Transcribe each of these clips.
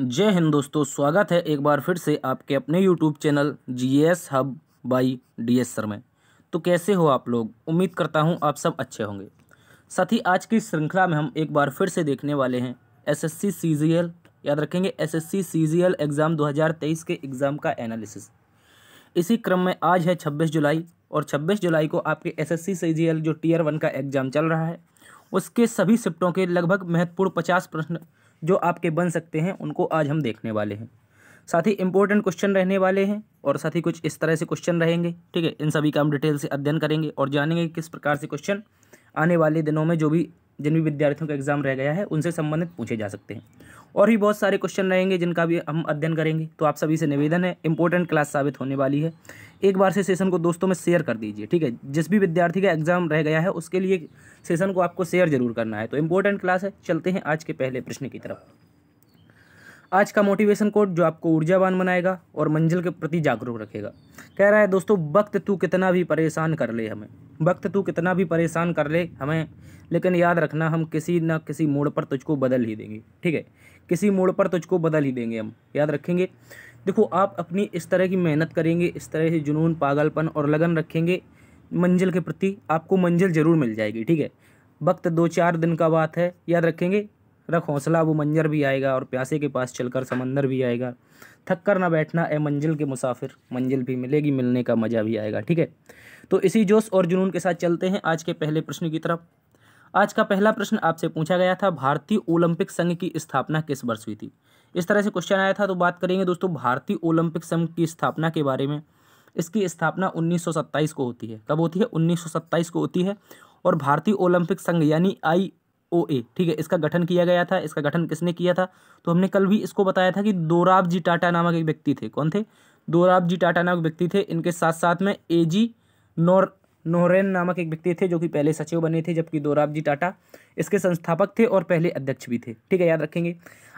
जय हिंद दोस्तों, स्वागत है एक बार फिर से आपके अपने YouTube channel GS hub by DS sir में। तो कैसे हो आप लोग? उम्मीद करता हूं आप सब अच्छे होंगे। साथ ही आज की श्रृंखला में हम एक बार फिर से देखने वाले हैं एसएससी सीजीएल, याद रखेंगे एसएससी सीजीएल एग्ज़ाम 2023 के एग्ज़ाम का एनालिसिस। इसी क्रम में आज है 26 जुलाई और 26 जुलाई को आपके एसएससी सीजीएल जो टियर 1 का एग्ज़ाम चल रहा है उसके सभी शिफ्टों के लगभग महत्वपूर्ण 50 प्रश्न जो आपके बन सकते हैं उनको आज हम देखने वाले हैं। साथ ही इंपॉर्टेंट क्वेश्चन रहने वाले हैं और साथ ही कुछ इस तरह से क्वेश्चन रहेंगे। ठीक है, इन सभी का हम डिटेल से अध्ययन करेंगे और जानेंगे किस प्रकार से क्वेश्चन आने वाले दिनों में जिन भी विद्यार्थियों का एग्जाम रह गया है उनसे संबंधित पूछे जा सकते हैं। और भी बहुत सारे क्वेश्चन रहेंगे जिनका भी हम अध्ययन करेंगे। तो आप सभी से निवेदन है, इंपॉर्टेंट क्लास साबित होने वाली है। एक बार से सेशन को दोस्तों में शेयर कर दीजिए। ठीक है, जिस भी विद्यार्थी का एग्जाम रह गया है उसके लिए सेशन को आपको शेयर जरूर करना है। तो इंपॉर्टेंट क्लास है। चलते हैं आज के पहले प्रश्न की तरफ। आज का मोटिवेशन कोड जो आपको ऊर्जावान बनाएगा और मंजिल के प्रति जागरूक रखेगा। कह रहा है दोस्तों, वक्त तू कितना भी परेशान कर ले हमें, वक्त तू कितना भी परेशान कर ले हमें, लेकिन याद रखना हम किसी न किसी मोड़ पर तुझको बदल ही देंगे। ठीक है, किसी मोड़ पर तुझको बदल ही देंगे हम, याद रखेंगे। देखो, आप अपनी इस तरह की मेहनत करेंगे, इस तरह से जुनून, पागलपन और लगन रखेंगे मंजिल के प्रति, आपको मंजिल जरूर मिल जाएगी। ठीक है, वक्त 2-4 दिन का बात है, याद रखेंगे। रख हौसला, वो मंजर भी आएगा और प्यासे के पास चलकर समंदर भी आएगा। थक कर ना बैठना ए मंजिल के मुसाफिर, मंजिल भी मिलेगी, मिलने का मजा भी आएगा। ठीक है, तो इसी जोश और जुनून के साथ चलते हैं आज के पहले प्रश्न की तरफ। आज का पहला प्रश्न आपसे पूछा गया था, भारतीय ओलंपिक संघ की स्थापना किस वर्ष हुई थी? इस तरह से क्वेश्चन आया था। तो बात करेंगे दोस्तों भारतीय ओलंपिक संघ की स्थापना के बारे में। इसकी स्थापना 1927 को होती है। कब होती है? 1927 को होती है। और भारतीय ओलंपिक संघ यानी IOA, ठीक है, इसका गठन किया गया था। इसका गठन किसने किया था? तो हमने कल भी इसको बताया था कि दोराबजी टाटा नामक एक व्यक्ति थे। कौन थे? दोराबजी टाटा नामक व्यक्ति थे। इनके साथ साथ में AG नोरेन नामक एक व्यक्ति थे जो कि पहले सचिव बने थे, जबकि दोराबजी टाटा इसके संस्थापक थे और पहले अध्यक्ष भी थे। ठीक है, याद रखेंगे।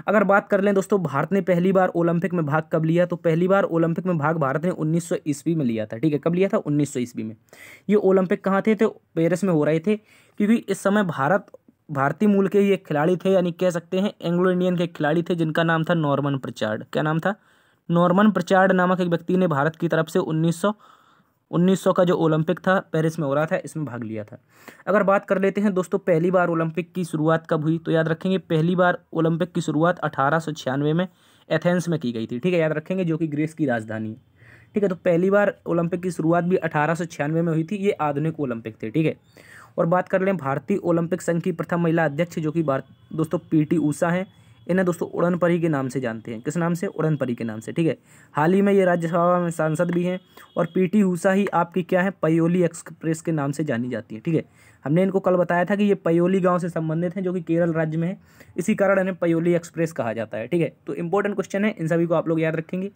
अगर बात कर लें दोस्तों भारत ने पहली बार ओलंपिक में भाग कब लिया, तो पहली बार ओलंपिक में भाग भारत ने 1900 ईस्वी में लिया था। ठीक है, कब लिया था? 1900 ईस्वी में। ये ओलंपिक कहाँ थे? तो पेरिस में हो रहे थे, क्योंकि इस समय भारतीय मूल के ये खिलाड़ी थे, यानी कह सकते हैं एंग्लो इंडियन के खिलाड़ी थे जिनका नाम था नॉर्मन प्रचार्ड। क्या नाम था? नॉर्मन प्रचार्ड नामक एक व्यक्ति ने भारत की तरफ से 1900 का जो ओलंपिक था पेरिस में हो रहा था, इसमें भाग लिया था। अगर बात कर लेते हैं दोस्तों पहली बार ओलंपिक की शुरुआत कब हुई, तो याद रखेंगे पहली बार ओलंपिक की शुरुआत 1896 में एथेंस में की गई थी। ठीक है, याद रखेंगे, जो कि ग्रीस की राजधानी है। ठीक है, तो पहली बार ओलंपिक की शुरुआत भी 1896 में हुई थी। ये आधुनिक ओलंपिक थे। ठीक है, और बात कर लें भारतीय ओलंपिक संघ की प्रथम महिला अध्यक्ष जो कि दोस्तों PT ऊषा हैं। इन्हें दोस्तों उड़न परी के नाम से जानते हैं। किस नाम से? उड़न परी के नाम से। ठीक है, हाल ही में ये राज्यसभा में सांसद भी हैं। और PT ऊषा ही आपकी क्या है? पयोली एक्सप्रेस के नाम से जानी जाती है। ठीक है, हमने इनको कल बताया था कि ये पयोली गांव से संबंधित हैं जो कि केरल राज्य में है, इसी कारण इन्हें पयोली एक्सप्रेस कहा जाता है। ठीक है, तो इंपॉर्टेंट क्वेश्चन है, इन सभी को आप लोग याद रखेंगे।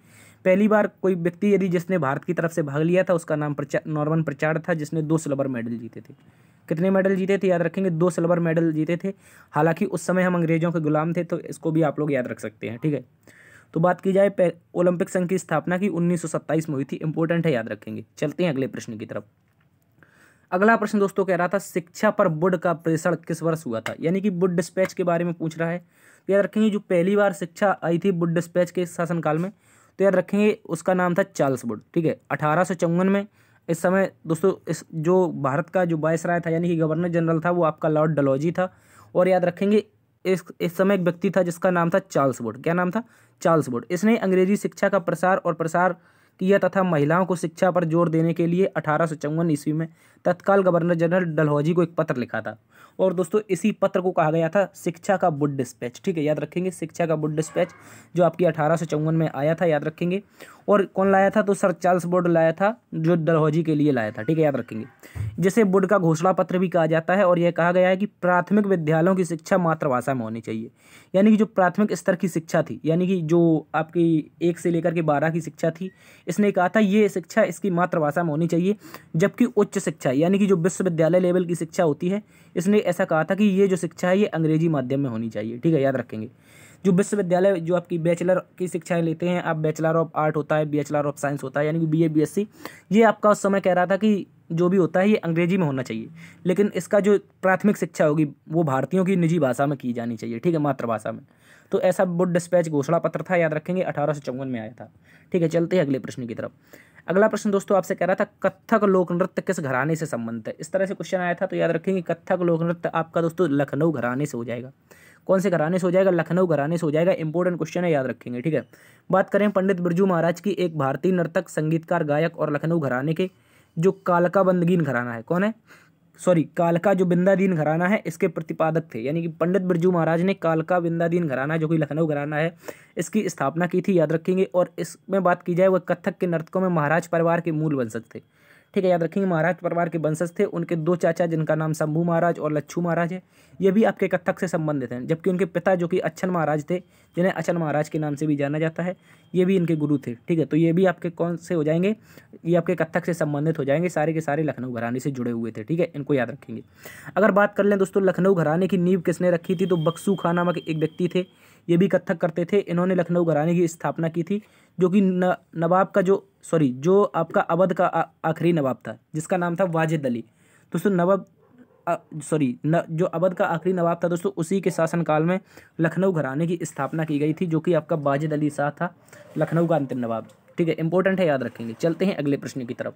पहली बार कोई व्यक्ति यदि जिसने भारत की तरफ से भाग लिया था उसका नाम नॉर्मन प्रचार्ड था, जिसने 2 सिल्वर मेडल जीते थे। कितने मेडल जीते थे? याद रखेंगे 2 सिल्वर मेडल जीते थे। हालांकि उस समय हम अंग्रेजों के गुलाम थे, तो इसको भी आप लोग याद रख सकते हैं। ठीक है, तो बात की जाए ओलंपिक संघ की स्थापना की 1927 में हुई थी। इंपॉर्टेंट है, याद रखेंगे। चलते हैं अगले प्रश्न की तरफ। अगला प्रश्न दोस्तों कह रहा था, शिक्षा पर वुड का प्रेषण किस वर्ष हुआ था? यानी कि वुड डिस्पैच के बारे में पूछ रहा है। तो याद रखेंगे जो पहली बार शिक्षा आई थी वुड डिस्पैच के शासनकाल में, तो याद रखेंगे उसका नाम था चार्ल्स वुड। ठीक है, 1854 में। इस समय दोस्तों इस जो भारत का जो वायसराय था यानी कि गवर्नर जनरल था वो आपका लॉर्ड डलहौजी था। और याद रखेंगे इस समय एक व्यक्ति था जिसका नाम था चार्ल्स वुड। क्या नाम था? Charles Wood. इसने अंग्रेजी शिक्षा का प्रसार और प्रसार किया तथा महिलाओं को शिक्षा पर जोर देने के लिए 1854 ईस्वी में तत्काल गवर्नर जनरल डलहौजी को एक पत्र लिखा था। और दोस्तों इसी पत्र को कहा गया था शिक्षा का वुड डिस्पैच। ठीक है, याद रखेंगे, शिक्षा का वुड डिस्पैच जो आपकी 1854 में आया था, याद रखेंगे। और कौन लाया था? तो सर चार्ल्स वुड लाया था, जो डलहौजी के लिए लाया था। ठीक है, याद रखेंगे, जिसे वुड का घोषणा पत्र भी कहा जाता है। और यह कहा गया है कि प्राथमिक विद्यालयों की शिक्षा मातृभाषा में होनी चाहिए। यानी कि जो प्राथमिक स्तर की शिक्षा थी, यानी कि जो आपकी 1 से लेकर के 12 की शिक्षा थी, इसने कहा था ये शिक्षा इसकी मातृभाषा में होनी चाहिए। जबकि उच्च शिक्षा यानी कि जो विश्वविद्यालय लेवल की शिक्षा होती है, इसने ऐसा कहा था कि ये जो शिक्षा है ये अंग्रेजी माध्यम में होनी चाहिए। ठीक है, याद रखेंगे। जो विश्वविद्यालय जो आपकी बैचलर की शिक्षाएं लेते हैं आप, बैचलर ऑफ आर्ट होता है, बैचलर ऑफ साइंस होता है, यानी कि BA BSc, ये आपका उस समय कह रहा था कि जो भी होता है ये अंग्रेजी में होना चाहिए। लेकिन इसका जो प्राथमिक शिक्षा होगी वो भारतीयों की निजी भाषा में की जानी चाहिए। ठीक है, मातृभाषा में। तो ऐसा वुड डिस्पैच घोषणा पत्र था, याद रखेंगे 1854 में आया था। ठीक है, चलते हैं अगले प्रश्न की तरफ। अगला प्रश्न दोस्तों आपसे कह रहा था कथक लोक नृत्य किस घराने से संबंधित है। इस तरह से क्वेश्चन आया था, तो याद रखेंगे कथक लोक नृत्य आपका दोस्तों लखनऊ घराने से हो जाएगा। कौन से घराने से हो जाएगा? लखनऊ घराने से हो जाएगा। इंपॉर्टेंट क्वेश्चन है, याद रखेंगे। ठीक है, बात करें पंडित बिरजू महाराज की, एक भारतीय नर्तक, संगीतकार, गायक और लखनऊ घराने के जो कालका बंदगीन घराना है, कौन है? सॉरी, कालका जो बिंदादीन घराना है, इसके प्रतिपादक थे, यानी कि पंडित बिरजू महाराज ने कालका बिंदादीन घराना जो कि लखनऊ घराना है इसकी स्थापना की थी, याद रखेंगे। और इसमें बात की जाए, वह कथक के नर्तकों में महाराज परिवार के मूल वंशज थे। ठीक है, याद रखेंगे, महाराज परिवार के वंशज थे। उनके दो चाचा जिनका नाम शंभू महाराज और लच्छू महाराज है, ये भी आपके कथक से संबंधित हैं। जबकि उनके पिता जो कि अच्छन महाराज थे, जिन्हें अचल महाराज के नाम से भी जाना जाता है, ये भी इनके गुरु थे। ठीक है, तो ये भी आपके कौन से हो जाएंगे? ये आपके कथक से संबंधित हो जाएंगे, सारे के सारे लखनऊ घराने से जुड़े हुए थे। ठीक है, इनको याद रखेंगे। अगर बात कर लें दोस्तों लखनऊ घराने की नींव किसने रखी थी, तो बख्शू खां नामक एक व्यक्ति थे, ये भी कथक करते थे। इन्होंने लखनऊ घराने की स्थापना की थी, जो कि नवाब का जो आपका अवध का आखिरी नवाब था, जिसका नाम था वाजिद अली। दोस्तों जो अवध का आखिरी नवाब था दोस्तों, उसी के शासनकाल में लखनऊ घराने की स्थापना की गई थी, जो कि आपका वाजिद अली शाह था, लखनऊ का अंतिम नवाब। ठीक है, इंपॉर्टेंट है, याद रखेंगे। चलते हैं अगले प्रश्न की तरफ।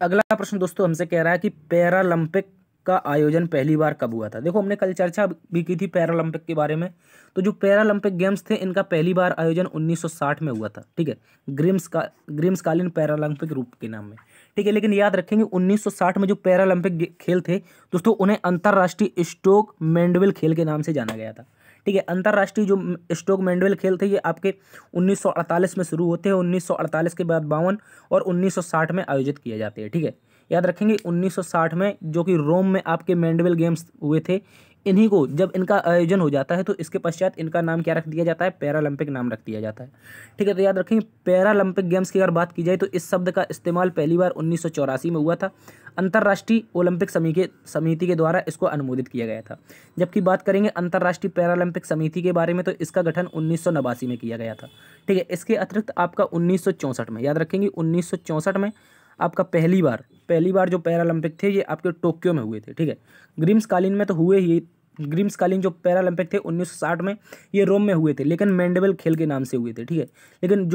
अगला प्रश्न दोस्तों हमसे कह रहा है कि पैरालंपिक का आयोजन पहली बार कब हुआ था। देखो, हमने कल चर्चा भी की थी पैरालंपिक के बारे में। तो जो पैरालंपिक गेम्स थे, इनका पहली बार आयोजन 1960 में हुआ था। ठीक है, ग्रीम्सकालीन पैरालंपिक रूप के नाम में। ठीक है, लेकिन याद रखेंगे 1960 में जो पैरालंपिक खेल थे दोस्तों, उन्हें अंतर्राष्ट्रीय स्टोक मैंडविल खेल के नाम से जाना गया था। ठीक है, अंतर्राष्ट्रीय जो स्टोक मैंडविल खेल थे, ये आपके 1948 में शुरू होते हैं, 1948 के बाद 52 और 1960 में आयोजित किए जाते हैं। ठीक है, याद रखेंगे 1960 में जो कि रोम में आपके मैंडविल गेम्स हुए थे, इन्हीं को जब इनका आयोजन हो जाता है तो इसके पश्चात इनका नाम क्या रख दिया जाता है? पैरालंपिक नाम रख दिया जाता है। ठीक है, तो याद रखेंगे पैरालंपिक गेम्स की अगर बात की जाए तो इस शब्द का इस्तेमाल पहली बार 1984 में हुआ था। अंतर्राष्ट्रीय ओलंपिक समिति के द्वारा इसको अनुमोदित किया गया था। जबकि बात करेंगे अंतर्राष्ट्रीय पैरालंपिक समिति के बारे में, तो इसका गठन 1989 में किया गया था। ठीक है, इसके अतिरिक्त आपका 1964 में, याद रखेंगे 1964 में आपका पहली बार जो पैरालंपिक थे ये आपके टोक्यो में हुए थे। ठीक है, ग्रीम्सकालीन में तो हुए ही, ग्रीम्सकालीन जो पैरालंपिक थे 1960 में ये रोम में हुए थे, लेकिन मैंडविल खेल के नाम से हुए थे। ठीक है, लेकिन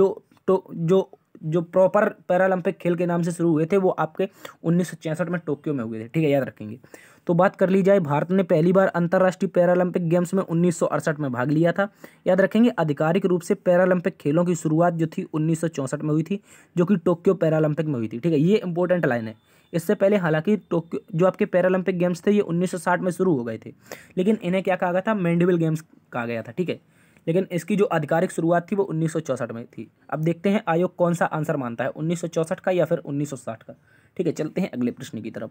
जो प्रॉपर पैरालंपिक खेल के नाम से शुरू हुए थे वो आपके 1966 में टोक्यो में हुए थे। ठीक है, याद रखेंगे। तो बात कर ली जाए, भारत ने पहली बार अंतर्राष्ट्रीय पैरालंपिक गेम्स में 1968 में भाग लिया था। याद रखेंगे, आधिकारिक रूप से पैरालंपिक खेलों की शुरुआत जो थी 1964 में हुई थी, जो कि टोक्यो पैरालंपिक में हुई थी। ठीक है, ये इंपॉर्टेंट लाइन है। इससे पहले हालांकि टोक्यो जो आपके पैरालंपिक गेम्स थे ये 1960 में शुरू हो गए थे, लेकिन इन्हें क्या कहा गया था? मैंडविल गेम्स कहा गया था। ठीक है, लेकिन इसकी जो आधिकारिक शुरुआत थी वो 1964 में थी। अब देखते हैं आयोग कौन सा आंसर मानता है, 1964 का या फिर 1960 का। ठीक है, चलते हैं अगले प्रश्न की तरफ।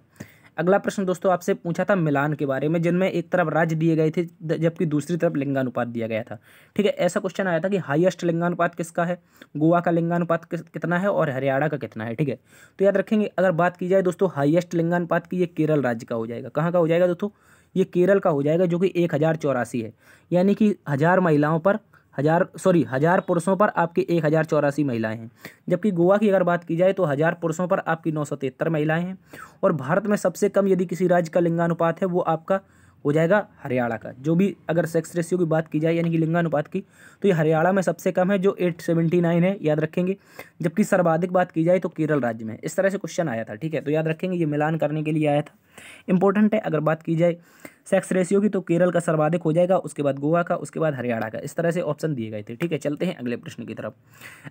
अगला प्रश्न दोस्तों आपसे पूछा था मिलान के बारे में, जिनमें एक तरफ राज्य दिए गए थे जबकि दूसरी तरफ लिंगानुपात दिया गया था। ठीक है, ऐसा क्वेश्चन आया था कि हाईएस्ट लिंगानुपात किसका है, गोवा का लिंगानुपात कितना है और हरियाणा का कितना है। ठीक है, तो याद रखेंगे अगर बात की जाए दोस्तों हाईएस्ट लिंगानुपात की, ये केरल राज्य का हो जाएगा। कहाँ का हो जाएगा दोस्तों? ये केरल का हो जाएगा, जो कि 1084 है, यानी कि 1000 पुरुषों पर आपकी 1084 महिलाएं हैं। जबकि गोवा की अगर बात की जाए तो 1000 पुरुषों पर आपकी 973 महिलाएं हैं। और भारत में सबसे कम यदि किसी राज्य का लिंगानुपात है वो आपका हो जाएगा हरियाणा का। जो भी अगर सेक्स रेशियो की बात की जाए यानी कि लिंगानुपात की, तो ये हरियाणा में सबसे कम है जो 879 है, याद रखेंगे। जबकि सर्वाधिक बात की जाए तो केरल राज्य में। इस तरह से क्वेश्चन आया था। ठीक है, तो याद रखेंगे ये मिलान करने के लिए आया था, इंपॉर्टेंट है। अगर बात की जाए सेक्स रेशियो की तो केरल का सर्वाधिक हो जाएगा, उसके बाद गोवा का, उसके बाद हरियाणा का। इस तरह से ऑप्शन दिए गए थे। ठीक है, चलते हैं अगले प्रश्न की तरफ।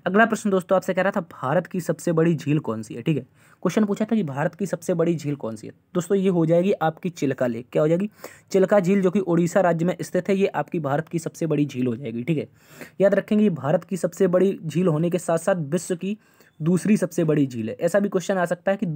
अगला प्रश्न दोस्तों आपसे कह रहा था भारत की सबसे बड़ी झील कौन सी है। ठीक है, क्वेश्चन पूछा था कि भारत की सबसे बड़ी झील कौन सी है। दोस्तों ये हो जाएगी आपकी चिल्का लेक। क्या हो जाएगी? चिल्का झील, जो कि उड़ीसा राज्य में स्थित है, ये आपकी भारत की सबसे बड़ी झील हो जाएगी। ठीक है, याद रखेंगे भारत की सबसे बड़ी झील होने के साथ साथ विश्व की दूसरी सबसे बड़ी झील है। ऐसा भी क्वेश्चन आ सकता है कि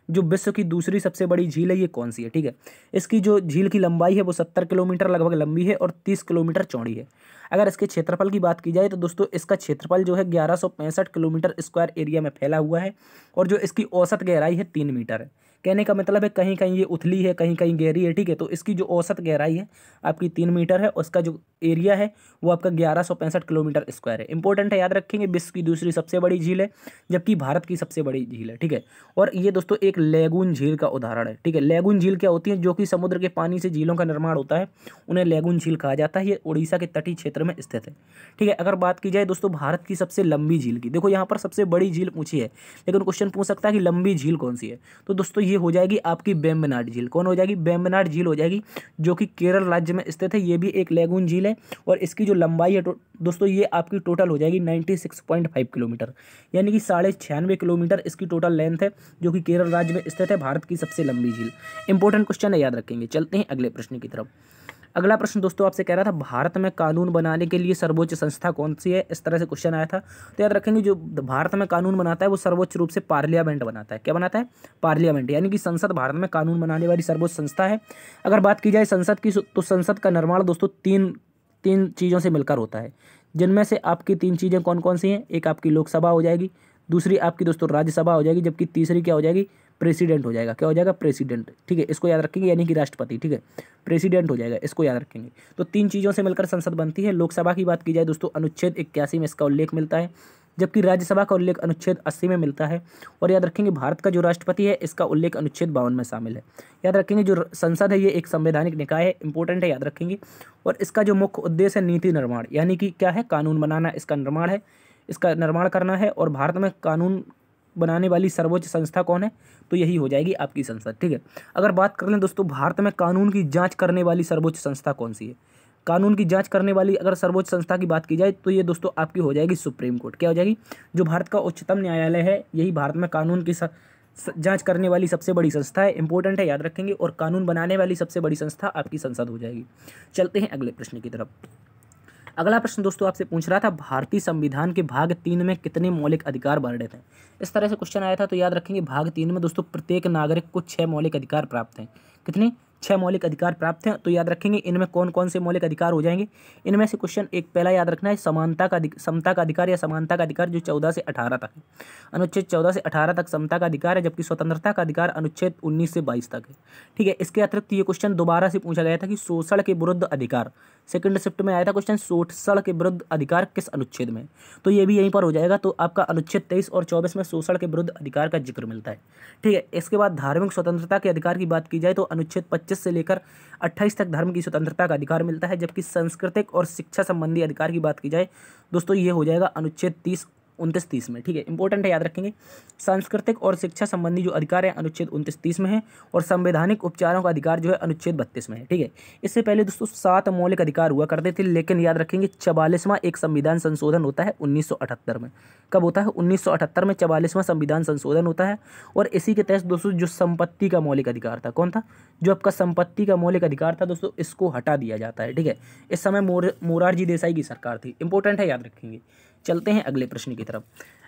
जो विश्व की दूसरी सबसे बड़ी झील है ये कौन सी है। ठीक है, इसकी जो झील की लंबाई है वो 70 किलोमीटर लगभग लंबी है और 30 किलोमीटर चौड़ी है। अगर इसके क्षेत्रफल की बात की जाए तो दोस्तों इसका क्षेत्रफल जो है 1165 किलोमीटर स्क्वायर एरिया में फैला हुआ है और जो इसकी औसत गहराई है 3 मीटर है। कहने का मतलब है कहीं कहीं ये उथली है, कहीं कहीं गहरी है, ठीक है। तो इसकी जो औसत गहराई है आपकी 3 मीटर है, उसका जो एरिया है वो आपका 1165 किलोमीटर स्क्वायर है। इंपॉर्टेंट है, याद रखेंगे। विश्व की दूसरी सबसे बड़ी झील है, जबकि भारत की सबसे बड़ी झील है, ठीक है। और ये दोस्तों एक लैगून झील का उदाहरण है, ठीक है। लैगून झील क्या होती है? जो कि समुद्र के पानी से झीलों का निर्माण होता है, उन्हें लैगून झील कहा जाता है। ये उड़ीसा के तटीय क्षेत्र में स्थित है, ठीक है। अगर बात की जाए दोस्तों भारत की सबसे लंबी झील की, देखो यहाँ पर सबसे बड़ी झील पूछी है, लेकिन क्वेश्चन पूछ सकता है कि लंबी झील कौन सी है। तो दोस्तों ये हो जाएगी आपकी वेम्बनाड झील। कौन हो जाएगी? वेम्बनाड झील हो जाएगी, जो कि केरल राज्य में स्थित है। ये भी एक लैगून झील है और इसकी जो लंबाई है दोस्तों ये आपकी टोटल हो जाएगी 96.5 किलोमीटर, यानी कि 96.5 किलोमीटर इसकी टोटल लेंथ है, जो कि केरल राज्य में स्थित है, भारत की सबसे लंबी झील। इंपॉर्टेंट क्वेश्चन है, याद रखेंगे। चलते हैं अगले प्रश्न की तरफ। अगला प्रश्न दोस्तों आपसे कह रहा था भारत में कानून बनाने के लिए सर्वोच्च संस्था कौन सी है? इस तरह से क्वेश्चन आया था। तो याद रखेंगे जो भारत में कानून बनाता है वो सर्वोच्च रूप से पार्लियामेंट बनाता है। क्या बनाता है? पार्लियामेंट, यानी कि संसद भारत में कानून बनाने वाली सर्वोच्च संस्था है। अगर बात की जाए संसद की, तो संसद का निर्माण दोस्तों तीन चीज़ों से मिलकर होता है, जिनमें से आपकी 3 चीज़ें कौन कौन सी हैं? एक आपकी लोकसभा हो जाएगी, दूसरी आपकी दोस्तों राज्यसभा हो जाएगी, जबकि तीसरी क्या हो जाएगी? प्रेसिडेंट हो जाएगा। क्या हो जाएगा? प्रेसिडेंट, ठीक है। इसको याद रखेंगे, यानी कि राष्ट्रपति, ठीक है। प्रेसिडेंट हो जाएगा, इसको याद रखेंगे। तो 3 चीज़ों से मिलकर संसद बनती है। लोकसभा की बात की जाए दोस्तों अनुच्छेद 81 में इसका उल्लेख मिलता है, जबकि राज्यसभा का उल्लेख अनुच्छेद 80 में मिलता है। और याद रखेंगे भारत का जो राष्ट्रपति है इसका उल्लेख अनुच्छेद 52 में शामिल है। याद रखेंगे जो संसद है ये एक संवैधानिक निकाय है, इंपॉर्टेंट है, याद रखेंगे। और इसका जो मुख्य उद्देश्य है नीति निर्माण, यानी कि क्या है? कानून बनाना, इसका निर्माण है, इसका निर्माण करना है। और भारत में कानून बनाने वाली सर्वोच्च संस्था कौन है? तो यही हो जाएगी आपकी संसद, ठीक है। अगर बात कर लें दोस्तों भारत में कानून की जांच करने वाली सर्वोच्च संस्था कौन सी है? कानून की जांच करने वाली अगर सर्वोच्च संस्था की बात की जाए तो ये दोस्तों आपकी हो जाएगी सुप्रीम कोर्ट। क्या हो जाएगी? जो भारत का उच्चतम न्यायालय है, यही भारत में कानून की जांच करने वाली सबसे बड़ी संस्था है। इंपॉर्टेंट है, याद रखेंगे। और कानून बनाने वाली सबसे बड़ी संस्था आपकी संसद हो जाएगी। चलते हैं अगले प्रश्न की तरफ। अगला प्रश्न दोस्तों आपसे पूछ रहा था भारतीय संविधान के भाग 3 में कितने मौलिक अधिकार वर्णित हैं? इस तरह से क्वेश्चन आया था। तो याद रखेंगे भाग 3 में दोस्तों प्रत्येक नागरिक को 6 मौलिक अधिकार प्राप्त हैं। कितने? 6 मौलिक अधिकार प्राप्त हैं। तो याद रखेंगे इनमें कौन कौन से मौलिक अधिकार हो जाएंगे। इनमें से क्वेश्चन एक पहला याद रखना है, समता का अधिकार या समानता का अधिकार, जो 14 से 18 तक है। अनुच्छेद 14 से 18 तक समता का अधिकार है, जबकि स्वतंत्रता का अधिकार अनुच्छेद 19 से 22 तक है, ठीक है। इसके अतिरिक्त ये क्वेश्चन दोबारा से पूछा गया था कि शोषण के विरुद्ध अधिकार, सेकंड शिफ्ट में आया था क्वेश्चन, शोषण के विरुद्ध अधिकार किस अनुच्छेद में? तो ये भी यहीं पर हो जाएगा। तो आपका अनुच्छेद 23 और 24 में शोषण के विरुद्ध अधिकार का जिक्र मिलता है, ठीक है। इसके बाद धार्मिक स्वतंत्रता के अधिकार की बात की जाए तो अनुच्छेद 25 से लेकर 28 तक धर्म की स्वतंत्रता का अधिकार मिलता है, जबकि सांस्कृतिक और शिक्षा संबंधी अधिकार की बात की जाए दोस्तों ये हो जाएगा अनुच्छेद 30, 29, 30 में, ठीक है। इंपॉर्टेंट है, याद रखेंगे। सांस्कृतिक और शिक्षा संबंधी जो अधिकार है अनुच्छेद 29, 30 में है। और संवैधानिक उपचारों का अधिकार जो है अनुच्छेद 32 में है, ठीक है। इससे पहले दोस्तों 7 मौलिक अधिकार हुआ करते थे, लेकिन याद रखेंगे 44वां एक संविधान संशोधन होता है 1978 में। कब होता है? 1978 में 44वां संविधान संशोधन होता है। और इसी के तहत दोस्तों जो संपत्ति का मौलिक अधिकार था, कौन था? जो आपका संपत्ति का मौलिक अधिकार था दोस्तों, इसको हटा दिया जाता है, ठीक है। इस समय मोरारजी देसाई की सरकार थी। इंपॉर्टेंट है, याद रखेंगे। चलते हैं अगले प्रश्न की तरफ।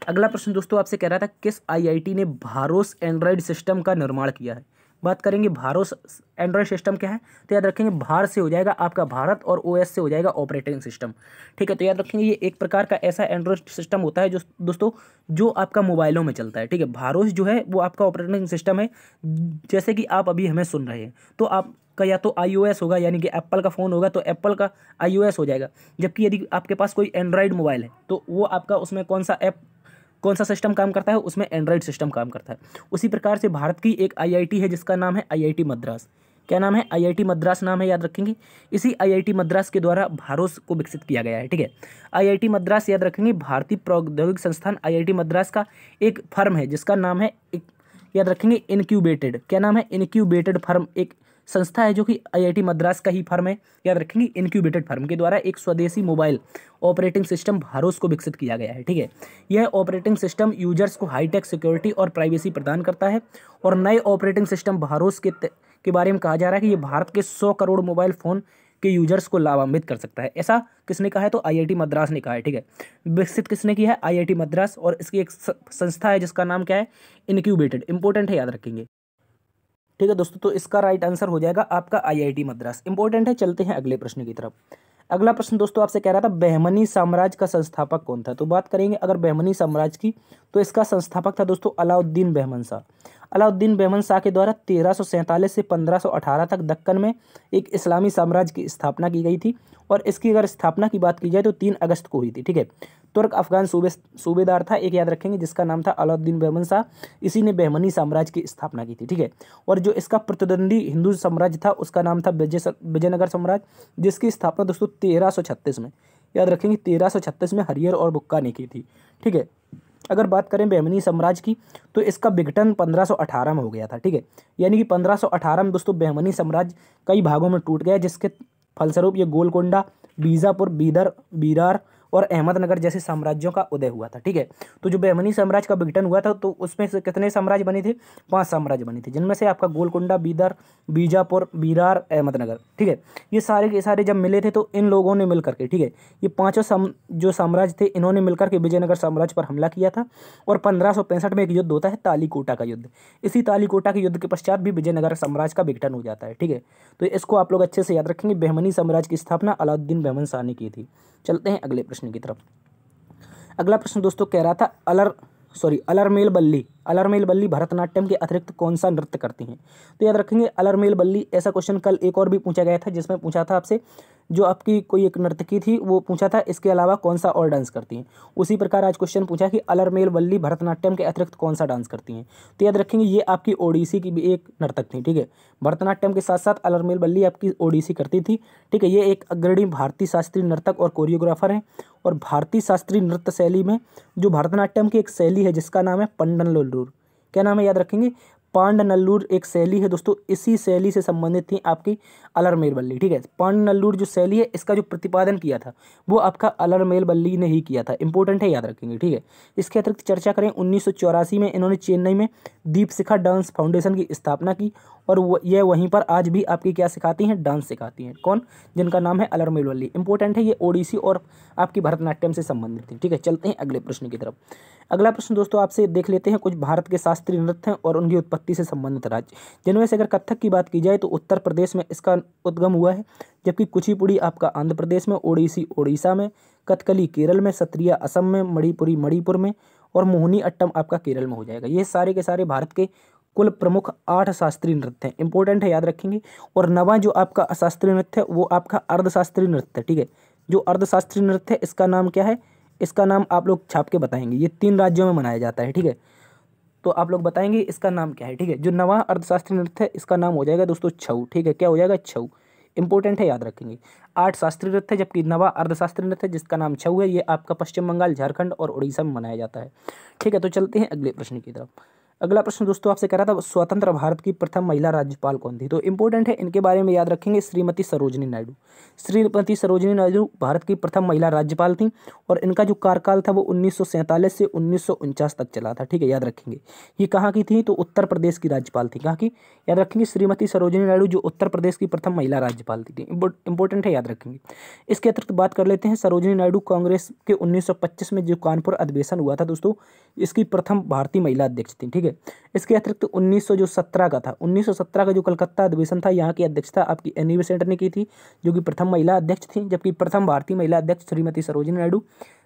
अगला प्रश्न दोस्तों आपसे कह रहा था किस आईआईटी ने भारोस एंड्रॉइड सिस्टम का निर्माण किया है? बात करेंगे भारोस एंड्रॉइड सिस्टम क्या है। तो याद रखेंगे भार से हो जाएगा आपका भारत और ओएस से हो जाएगा ऑपरेटिंग सिस्टम, ठीक है। तो याद रखेंगे ये एक प्रकार का ऐसा एंड्रॉइड सिस्टम होता है जो दोस्तों जो आपका मोबाइलों में चलता है, ठीक है। भारोस जो है वो आपका ऑपरेटिंग सिस्टम है। जैसे कि आप अभी हमें सुन रहे हैं तो आप का या तो iOS होगा, यानी कि एप्पल का फ़ोन होगा तो एप्पल का iOS हो जाएगा। जबकि यदि आपके पास कोई एंड्रॉइड मोबाइल है तो वो आपका उसमें कौन सा सिस्टम काम करता है? उसमें एंड्रॉइड सिस्टम काम करता है। उसी प्रकार से भारत की एक आईआईटी है जिसका नाम है आईआईटी मद्रास। क्या नाम है? आईआईटी मद्रास नाम है, याद रखेंगे। इसी आईआईटी मद्रास के द्वारा भारोस को विकसित किया गया है, ठीक है। आईआईटी मद्रास याद रखेंगे भारतीय प्रौद्योगिक संस्थान आईआईटी मद्रास का एक फर्म है जिसका नाम है, याद रखेंगे, इनक्यूबेटेड। क्या नाम है? इनक्यूबेटेड फर्म एक संस्था है जो कि आईआईटी मद्रास का ही फर्म है, याद रखेंगे। इनक्यूबेटेड फर्म के द्वारा एक स्वदेशी मोबाइल ऑपरेटिंग सिस्टम भारोस को विकसित किया गया है, ठीक है। यह ऑपरेटिंग सिस्टम यूजर्स को हाईटेक सिक्योरिटी और प्राइवेसी प्रदान करता है। और नए ऑपरेटिंग सिस्टम भारोस के बारे में कहा जा रहा है कि ये भारत के 100 करोड़ मोबाइल फ़ोन के यूजर्स को लाभान्वित कर सकता है। ऐसा किसने कहा है? तो आईआईटी मद्रास ने कहा है, ठीक है। विकसित किसने किया है? आईआईटी मद्रास। और इसकी एक संस्था है जिसका नाम क्या है? इनक्यूबेटेड। इंपॉर्टेंट है, याद रखेंगे, ठीक है दोस्तों। तो इसका राइट आंसर हो जाएगा आपका आईआईटी मद्रास। इंपॉर्टेंट है। चलते हैं अगले प्रश्न की तरफ। अगला प्रश्न दोस्तों आपसे कह रहा था बहमनी साम्राज्य का संस्थापक कौन था? तो बात करेंगे अगर बहमनी साम्राज्य की तो इसका संस्थापक था दोस्तों अलाउद्दीन बहमन शाह। अलाउद्दीन बेहमन शाह के द्वारा 1347 से 1518 तक दक्कन में एक इस्लामी साम्राज्य की स्थापना की गई थी और इसकी अगर स्थापना की बात की जाए तो 3 अगस्त को हुई थी। ठीक है, तुर्क अफगान सूबेदार था एक, याद रखेंगे, जिसका नाम था अलाउद्दीन बेहमन शाह। इसी ने बेहमनी साम्राज्य की स्थापना की थी। ठीक है, और जो इसका प्रतिद्वंदी हिंदू साम्राज्य था उसका नाम था विजयनगर साम्राज्य, जिसकी स्थापना दोस्तों 1336 में, याद रखेंगे, 1336 में हरियर और बुक्का ने की थी। ठीक है, अगर बात करें बेहमनी साम्राज्य की तो इसका विघटन 1518 में हो गया था। ठीक है, यानी कि 1518 में दोस्तों बेहमनी साम्राज्य कई भागों में टूट गया, जिसके फलस्वरूप ये गोलकोंडा, बीजापुर, बीदर, बीरार और अहमदनगर जैसे साम्राज्यों का उदय हुआ था। ठीक है, तो जो बेहमनी साम्राज्य का विघटन हुआ था तो उसमें से कितने साम्राज्य बने थे? 5 साम्राज्य बने थे, जिनमें से आपका गोलकोंडा, बीदर, बीजापुर, बीरार, अहमदनगर। ठीक है, ये सारे के सारे जब मिले थे तो इन लोगों ने मिलकर के, ठीक है, ये पांचों जो साम्राज्य थे इन्होंने मिलकर के विजयनगर साम्राज्य पर हमला किया था। और 1565 में एक युद्ध होता है तालीकोटा का युद्ध। इसी तालीकोटा के युद्ध के पश्चात भी विजयनगर साम्राज्य का विघटन हो जाता है। ठीक है, तो इसको आप लोग अच्छे से याद रखेंगे। बेहमनी साम्राज्य की स्थापना अलाउद्दीन बेहमन शाह ने की थी। चलते हैं अगले प्रश्न की तरफ। अगला प्रश्न दोस्तों कह रहा था अलरमेल बल्ली भरतनाट्यम के अतिरिक्त कौन सा नृत्य करती हैं? तो याद रखेंगे अलरमेल बल्ली, ऐसा क्वेश्चन कल एक और भी पूछा गया था, जिसमें पूछा था आपसे जो आपकी कोई एक नर्तकी थी वो पूछा था इसके अलावा कौन सा और डांस करती हैं। उसी प्रकार आज क्वेश्चन पूछा कि अलरमेल बल्ली भरतनाट्यम के अतिरिक्त कौन सा डांस करती हैं। तो याद रखेंगे ये आपकी ओडिसी की भी एक नर्तक थी। ठीक है, भरतनाट्यम के साथ साथ अलरमेल बल्ली आपकी ओडिसी करती थी। ठीक है, ये एक अग्रणी भारतीय शास्त्रीय नर्तक और कोरियोग्राफर हैं। और भारतीय शास्त्रीय नृत्य शैली में जो भरतनाट्यम की एक शैली है जिसका नाम है पंडनल्लूर, क्या नाम है? याद रखेंगे, पांडनल्लूर एक शैली है दोस्तों, इसी शैली से संबंधित थी आपकी अलरमेल बल्ली। ठीक है, पांडनल्लूर जो शैली है इसका जो प्रतिपादन किया था वो आपका अलरमेल बल्ली ने ही किया था। इंपॉर्टेंट है, याद रखेंगे। ठीक है, इसके अतिरिक्त चर्चा करें 1984 में इन्होंने चेन्नई में दीपशिखा डांस फाउंडेशन की स्थापना की और यह वहीं पर आज भी आपकी क्या सिखाती हैं? डांस सिखाती हैं। कौन? जिनका नाम है अलरमेल बल्ली। इंपॉर्टेंट है, ये ओडिसी और आपकी भरतनाट्यम से संबंधित थी। ठीक है, चलते हैं अगले प्रश्न की तरफ। अगला प्रश्न दोस्तों आपसे देख लेते हैं कुछ भारत के शास्त्रीय नृत्य हैं और उनकी उत्पत्ति से संबंधित राज्य, जिनमें से अगर कथक की बात की जाए तो उत्तर प्रदेश में इसका उद्गम हुआ है, जबकि कुचिपुड़ी आपका आंध्र प्रदेश में, ओडिसी ओडिशा में, कथकली केरल में, सत्रिया असम में, मणिपुरी मणिपुर में और मोहिनी अट्टम आपका केरल में हो जाएगा। ये सारे के सारे भारत के कुल प्रमुख 8 शास्त्रीय नृत्य हैं। इंपॉर्टेंट है, याद रखेंगे। और नवा जो आपका शास्त्रीय नृत्य है वो आपका अर्धशास्त्रीय नृत्य है। ठीक है, जो अर्धशास्त्रीय नृत्य है इसका नाम क्या है? इसका नाम आप लोग छाप के बताएंगे। ये 3 राज्यों में मनाया जाता है। ठीक है, तो आप लोग बताएंगे इसका नाम क्या है। ठीक है, जो नवा अर्थशास्त्रीय नृत्य है इसका नाम हो जाएगा दोस्तों छऊ। ठीक है, क्या हो जाएगा? छऊ। इंपॉर्टेंट है, याद रखेंगे। 8 शास्त्रीय नृत्य जबकि नवा अर्धशास्त्रीय नृत्य जिसका नाम छऊ है ये आपका पश्चिम बंगाल, झारखंड और उड़ीसा में मनाया जाता है। ठीक है, तो चलते हैं अगले प्रश्न की तरफ। अगला प्रश्न दोस्तों आपसे कह रहा था स्वतंत्र भारत की प्रथम महिला राज्यपाल कौन थी? तो इंपॉर्टेंट है, इनके बारे में याद रखेंगे, श्रीमती सरोजिनी नायडू। श्रीमती सरोजिनी नायडू भारत की प्रथम महिला राज्यपाल थी और इनका जो कार्यकाल था वो 1947 से 1949 तक चला था। ठीक है, याद रखेंगे। ये कहाँ की थी? तो उत्तर प्रदेश की राज्यपाल थी। कहाँ की? याद रखेंगे, श्रीमती सरोजिनी नायडू जो उत्तर प्रदेश की प्रथम महिला राज्यपाल थी। इंपॉर्टेंट है, याद रखेंगे। इसके अतिरिक्त बात कर लेते हैं सरोजिनी नायडू कांग्रेस के 1925 में जो कानपुर अधिवेशन हुआ था दोस्तों, इसकी प्रथम भारतीय महिला अध्यक्ष थी। ठीक है, इसके अतिरिक्त 1917 का जो कलकत्ता अधिवेशन था यहाँ की अध्यक्षता आपकी एनी बेसेंट ने की थी, जो कि प्रथम महिला अध्यक्ष थी, जबकि प्रथम भारतीय महिला अध्यक्ष श्रीमती सरोजिनी नायडू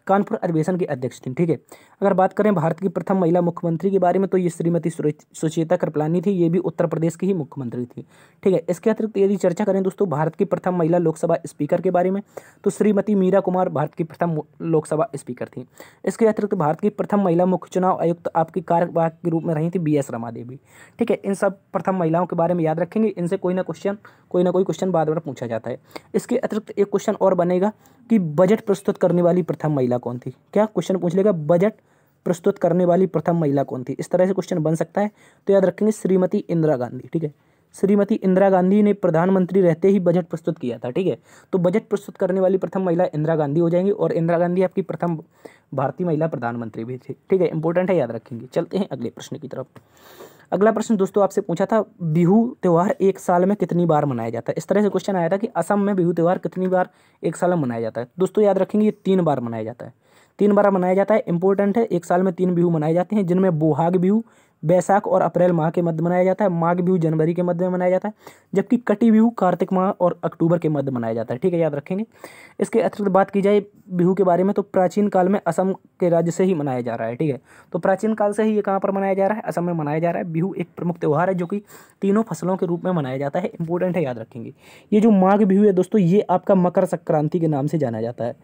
कानपुर अधिवेशन की अध्यक्ष थी। ठीक है, अगर बात करें भारत की प्रथम महिला मुख्यमंत्री के बारे में तो ये श्रीमती सुचेता कृपलानी थी, ये भी उत्तर प्रदेश की ही मुख्यमंत्री थी। ठीक है, इसके अतिरिक्त यदि चर्चा करें दोस्तों भारत की प्रथम महिला लोकसभा स्पीकर के बारे में तो श्रीमती मीरा कुमार भारत की प्रथम लोकसभा स्पीकर थी। इसके अतिरिक्त भारत की प्रथम महिला मुख्य चुनाव आयुक्त आपकी कार्यवाहक के रूप में रही थी BS रमा देवी। ठीक है, इन सब प्रथम महिलाओं के बारे में याद रखेंगे, इनसे कोई ना कोई क्वेश्चन बार बार पूछा जाता है। इसके अतिरिक्त एक क्वेश्चन और बनेगा कि बजट प्रस्तुत करने वाली प्रथम महिला कौन थी? क्या क्वेश्चन पूछ लेगा, बजट प्रस्तुत करने वाली प्रथम महिला कौन थी? इस तरह से क्वेश्चन बन सकता है, तो याद रखेंगे श्रीमती इंदिरा गांधी। ठीक है, श्रीमती इंदिरा गांधी ने प्रधानमंत्री रहते ही बजट प्रस्तुत किया था। ठीक है, तो बजट प्रस्तुत करने वाली प्रथम महिला इंदिरा गांधी हो जाएंगी और इंदिरा गांधी आपकी प्रथम भारतीय महिला प्रधानमंत्री भी थी। ठीक है, इंपॉर्टेंट है, याद रखेंगे। चलते हैं अगले प्रश्न की तरफ। अगला प्रश्न दोस्तों आपसे पूछा था बिहू त्यौहार एक साल में कितनी बार मनाया जाता है? इस तरह से क्वेश्चन आया था कि असम में बिहू त्यौहार कितनी बार एक साल में मनाया जाता है? दोस्तों याद रखेंगे, ये 3 बार मनाया जाता है। 3 बार मनाया जाता है। इंपॉर्टेंट है, एक साल में 3 बिहू मनाए जाते हैं, जिनमें बोहाग बिहू बैसाख और अप्रैल माह के मध्य मनाया जाता है, माघ बिहू जनवरी के मध्य में मनाया जाता है, जबकि कटी बिहू कार्तिक माह और अक्टूबर के मध्य मनाया जाता है। ठीक है, याद रखेंगे। इसके अतिरिक्त बात की जाए बिहू के बारे में, तो प्राचीन काल में असम के राज्य से ही मनाया जा रहा है। ठीक है, तो प्राचीन काल से ही ये कहाँ पर मनाया जा रहा है, असम में मनाया जा रहा है। बिहू एक प्रमुख त्यौहार है जो कि तीनों फसलों के रूप में मनाया जाता है। इंपॉर्टेंट है, याद रखेंगे। ये जो माघ बिहू है दोस्तों, ये आपका मकर संक्रांति के नाम से जाना जाता है।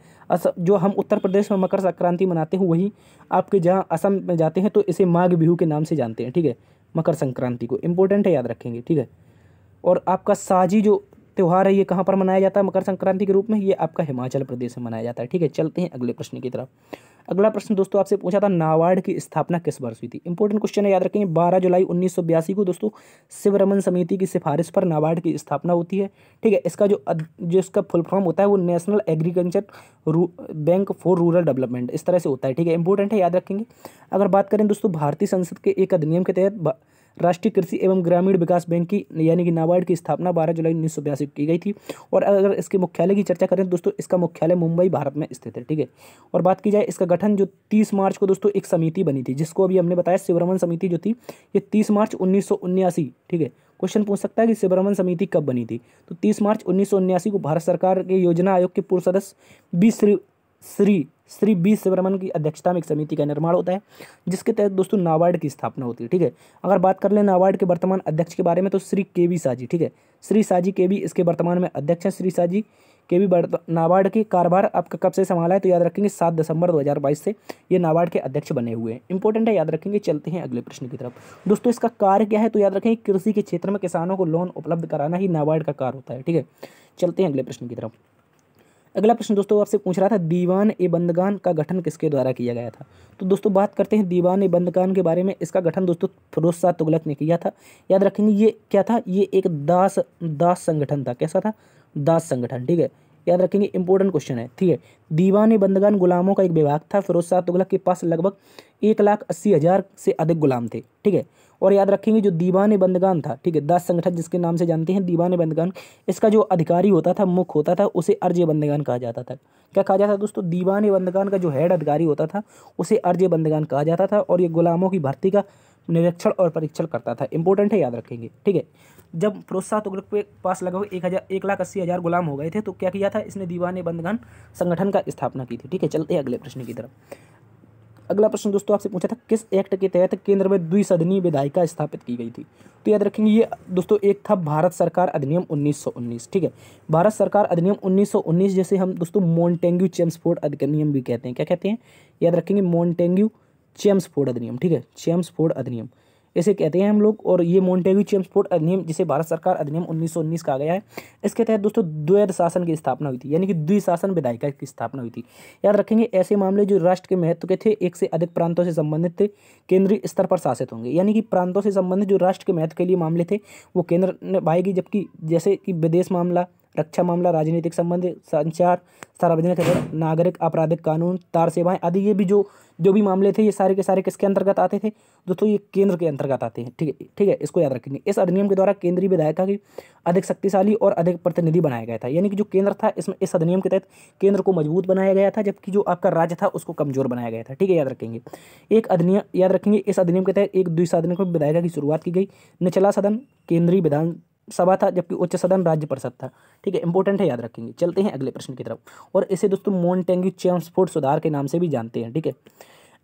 जो हम उत्तर प्रदेश में मकर संक्रांति मनाते हैं, वही आपके जहाँ असम में जाते हैं तो इसे माघ बिहू के नाम से जानते हैं। ठीक है, मकर संक्रांति को। इंपॉर्टेंट है, याद रखेंगे। ठीक है, और आपका साजी जो त्यौहार है ये कहाँ पर मनाया जाता है मकर संक्रांति के रूप में, ये आपका हिमाचल प्रदेश में मनाया जाता है। ठीक है, चलते हैं अगले प्रश्न की तरफ। अगला प्रश्न दोस्तों आपसे पूछा था, नाबार्ड की स्थापना किस वर्ष हुई थी। इंपॉर्टेंट क्वेश्चन है, याद रखेंगे। 12 जुलाई 1982 को दोस्तों शिवरमन समिति की सिफारिश पर नाबार्ड की स्थापना होती है। ठीक है, इसका जो इसका फुल फॉर्म होता है वो national agriculture bank for rural development, इस तरह से होता है। ठीक है, इंपॉर्टेंट है, याद रखेंगे। अगर बात करें दोस्तों भारतीय संसद के एक अधिनियम के तहत राष्ट्रीय कृषि एवं ग्रामीण विकास बैंक की यानी कि नाबार्ड की स्थापना 12 जुलाई 1982 को की गई थी। और अगर इसके मुख्यालय की चर्चा करें दोस्तों, इसका मुख्यालय मुंबई भारत में स्थित है। ठीक है, और बात की जाए इसका गठन जो 30 मार्च को दोस्तों एक समिति बनी थी, जिसको अभी हमने बताया शिवरमन समिति जो थी, ये 30 मार्च 1979। ठीक है, क्वेश्चन पूछ सकता है कि शिवरमन समिति कब बनी थी, तो 30 मार्च 1979 को भारत सरकार के योजना आयोग के पूर्व सदस्य श्री बी शिवरमन की अध्यक्षता में एक समिति का निर्माण होता है, जिसके तहत दोस्तों नाबार्ड की स्थापना होती है। ठीक है, अगर बात कर लें नाबार्ड के वर्तमान अध्यक्ष के बारे में, तो श्री के वी साजी। ठीक है, श्री साजी के वी इसके वर्तमान में अध्यक्ष हैं। श्री साजी के वी नाबार्ड के कार्यभार आपका कब से संभाला है, तो याद रखेंगे 7 दिसंबर 2022 से ये नाबार्ड के अध्यक्ष बने हुए हैं। इंपॉर्टेंट है, याद रखेंगे। चलते हैं अगले प्रश्न की तरफ। दोस्तों इसका कार्य क्या है, तो याद रखेंगे कृषि के क्षेत्र में किसानों को लोन उपलब्ध कराना ही नाबार्ड का कार्य होता है। ठीक है, चलते हैं अगले प्रश्न की तरफ। अगला प्रश्न दोस्तों आपसे पूछ रहा था, दीवान ए बंदगान का गठन किसके द्वारा किया गया था। तो दोस्तों बात करते हैं दीवान ए बंदगान के बारे में। इसका गठन दोस्तों फिरोज शाह तुगलक ने किया था। याद रखेंगे ये क्या था, ये एक दास संगठन था। कैसा था, दास संगठन। ठीक है, याद रखेंगे, इंपॉर्टेंट क्वेश्चन है। ठीक है, दीवान ए बंदगान गुलामों का एक विभाग था। फिरोज शाह तुगलक के पास लगभग 1,80,000 से अधिक गुलाम थे। ठीक है, और याद रखेंगे जो दीवान ए बंदगान था, ठीक है, दास संगठन जिसके नाम से जानते हैं दीवान ए बंदगान, इसका जो अधिकारी होता था, मुख्य होता था, उसे अर्ज ए बंदगान कहा जाता था। क्या कहा जाता था दोस्तों, दीवान ए बंदगान का जो हेड अधिकारी होता था उसे अर्ज ए बंदगान कहा जाता था। और ये गुलामों की भर्ती का निरीक्षण और परीक्षण करता था। इंपॉर्टेंट है, याद रखेंगे। ठीक है, जब फिरोज शाह तुगलक के पास लगभग 1,80,000 गुलाम हो गए थे, तो क्या किया था इसने, दीवान ए बंदगान संगठन का स्थापना की थी। ठीक है, चलते हैं अगले प्रश्न की तरफ। अगला प्रश्न दोस्तों आपसे पूछा था, किस एक्ट के तहत केंद्र में द्विसदनीय विधायिका स्थापित की गई थी। तो याद रखेंगे ये दोस्तों एक था भारत सरकार अधिनियम 1919। ठीक है, भारत सरकार अधिनियम 1919 जैसे हम दोस्तों मॉन्टेग्यू चेम्सफोर्ड अधिनियम भी कहते हैं। क्या कहते हैं, याद रखेंगे, मॉन्टेग्यू चेम्सफोर्ड अधिनियम। ठीक है, चेम्सफोर्ड अधिनियम इसे कहते हैं हम लोग। और ये मॉन्टेग्यू चेम्सफोर्ड अधिनियम जिसे भारत सरकार अधिनियम 1919 कहा गया है, इसके तहत दोस्तों द्वैध शासन की स्थापना हुई थी, यानी कि द्विशासन विधायिका की स्थापना हुई थी। याद रखेंगे, ऐसे मामले जो राष्ट्र के महत्व के थे, एक से अधिक प्रांतों से संबंधित थे, केंद्रीय स्तर पर शासित होंगे। यानी कि प्रांतों से संबंधित जो राष्ट्र के महत्व के लिए मामले थे वो केंद्र निभाएगी, जबकि जैसे कि विदेश मामला, रक्षा मामला, राजनीतिक संबंध, संचार, सार्वजनिक हित, नागरिक आपराधिक कानून, तार सेवाएं आदि, ये भी जो भी मामले थे, ये सारे के सारे किसके अंतर्गत आते थे दोस्तों, ये केंद्र के अंतर्गत आते हैं। ठीक है, इसको याद रखेंगे। इस अधिनियम के द्वारा केंद्रीय विधायिका की अधिक शक्तिशाली और अधिक प्रतिनिधि बनाया गया था। यानी कि जो केंद्र था इसमें इस अधिनियम के तहत केंद्र को मजबूत बनाया गया था, जबकि जो आपका राज्य था उसको कमजोर बनाया गया था। ठीक है, याद रखेंगे। एक अधिनियम, याद रखेंगे, इस अधिनियम के तहत एक द्विसदनीय विधायिका की शुरुआत की गई। निचला सदन केंद्रीय विधान सभा था, जबकि उच्च सदन राज्य परिषद था। ठीक है, इंपॉर्टेंट है, याद रखेंगे। चलते हैं अगले प्रश्न की तरफ, और इसे दोस्तों मॉन्टेग्यू चेम्सफोर्ड सुधार के नाम से भी जानते हैं। ठीक है,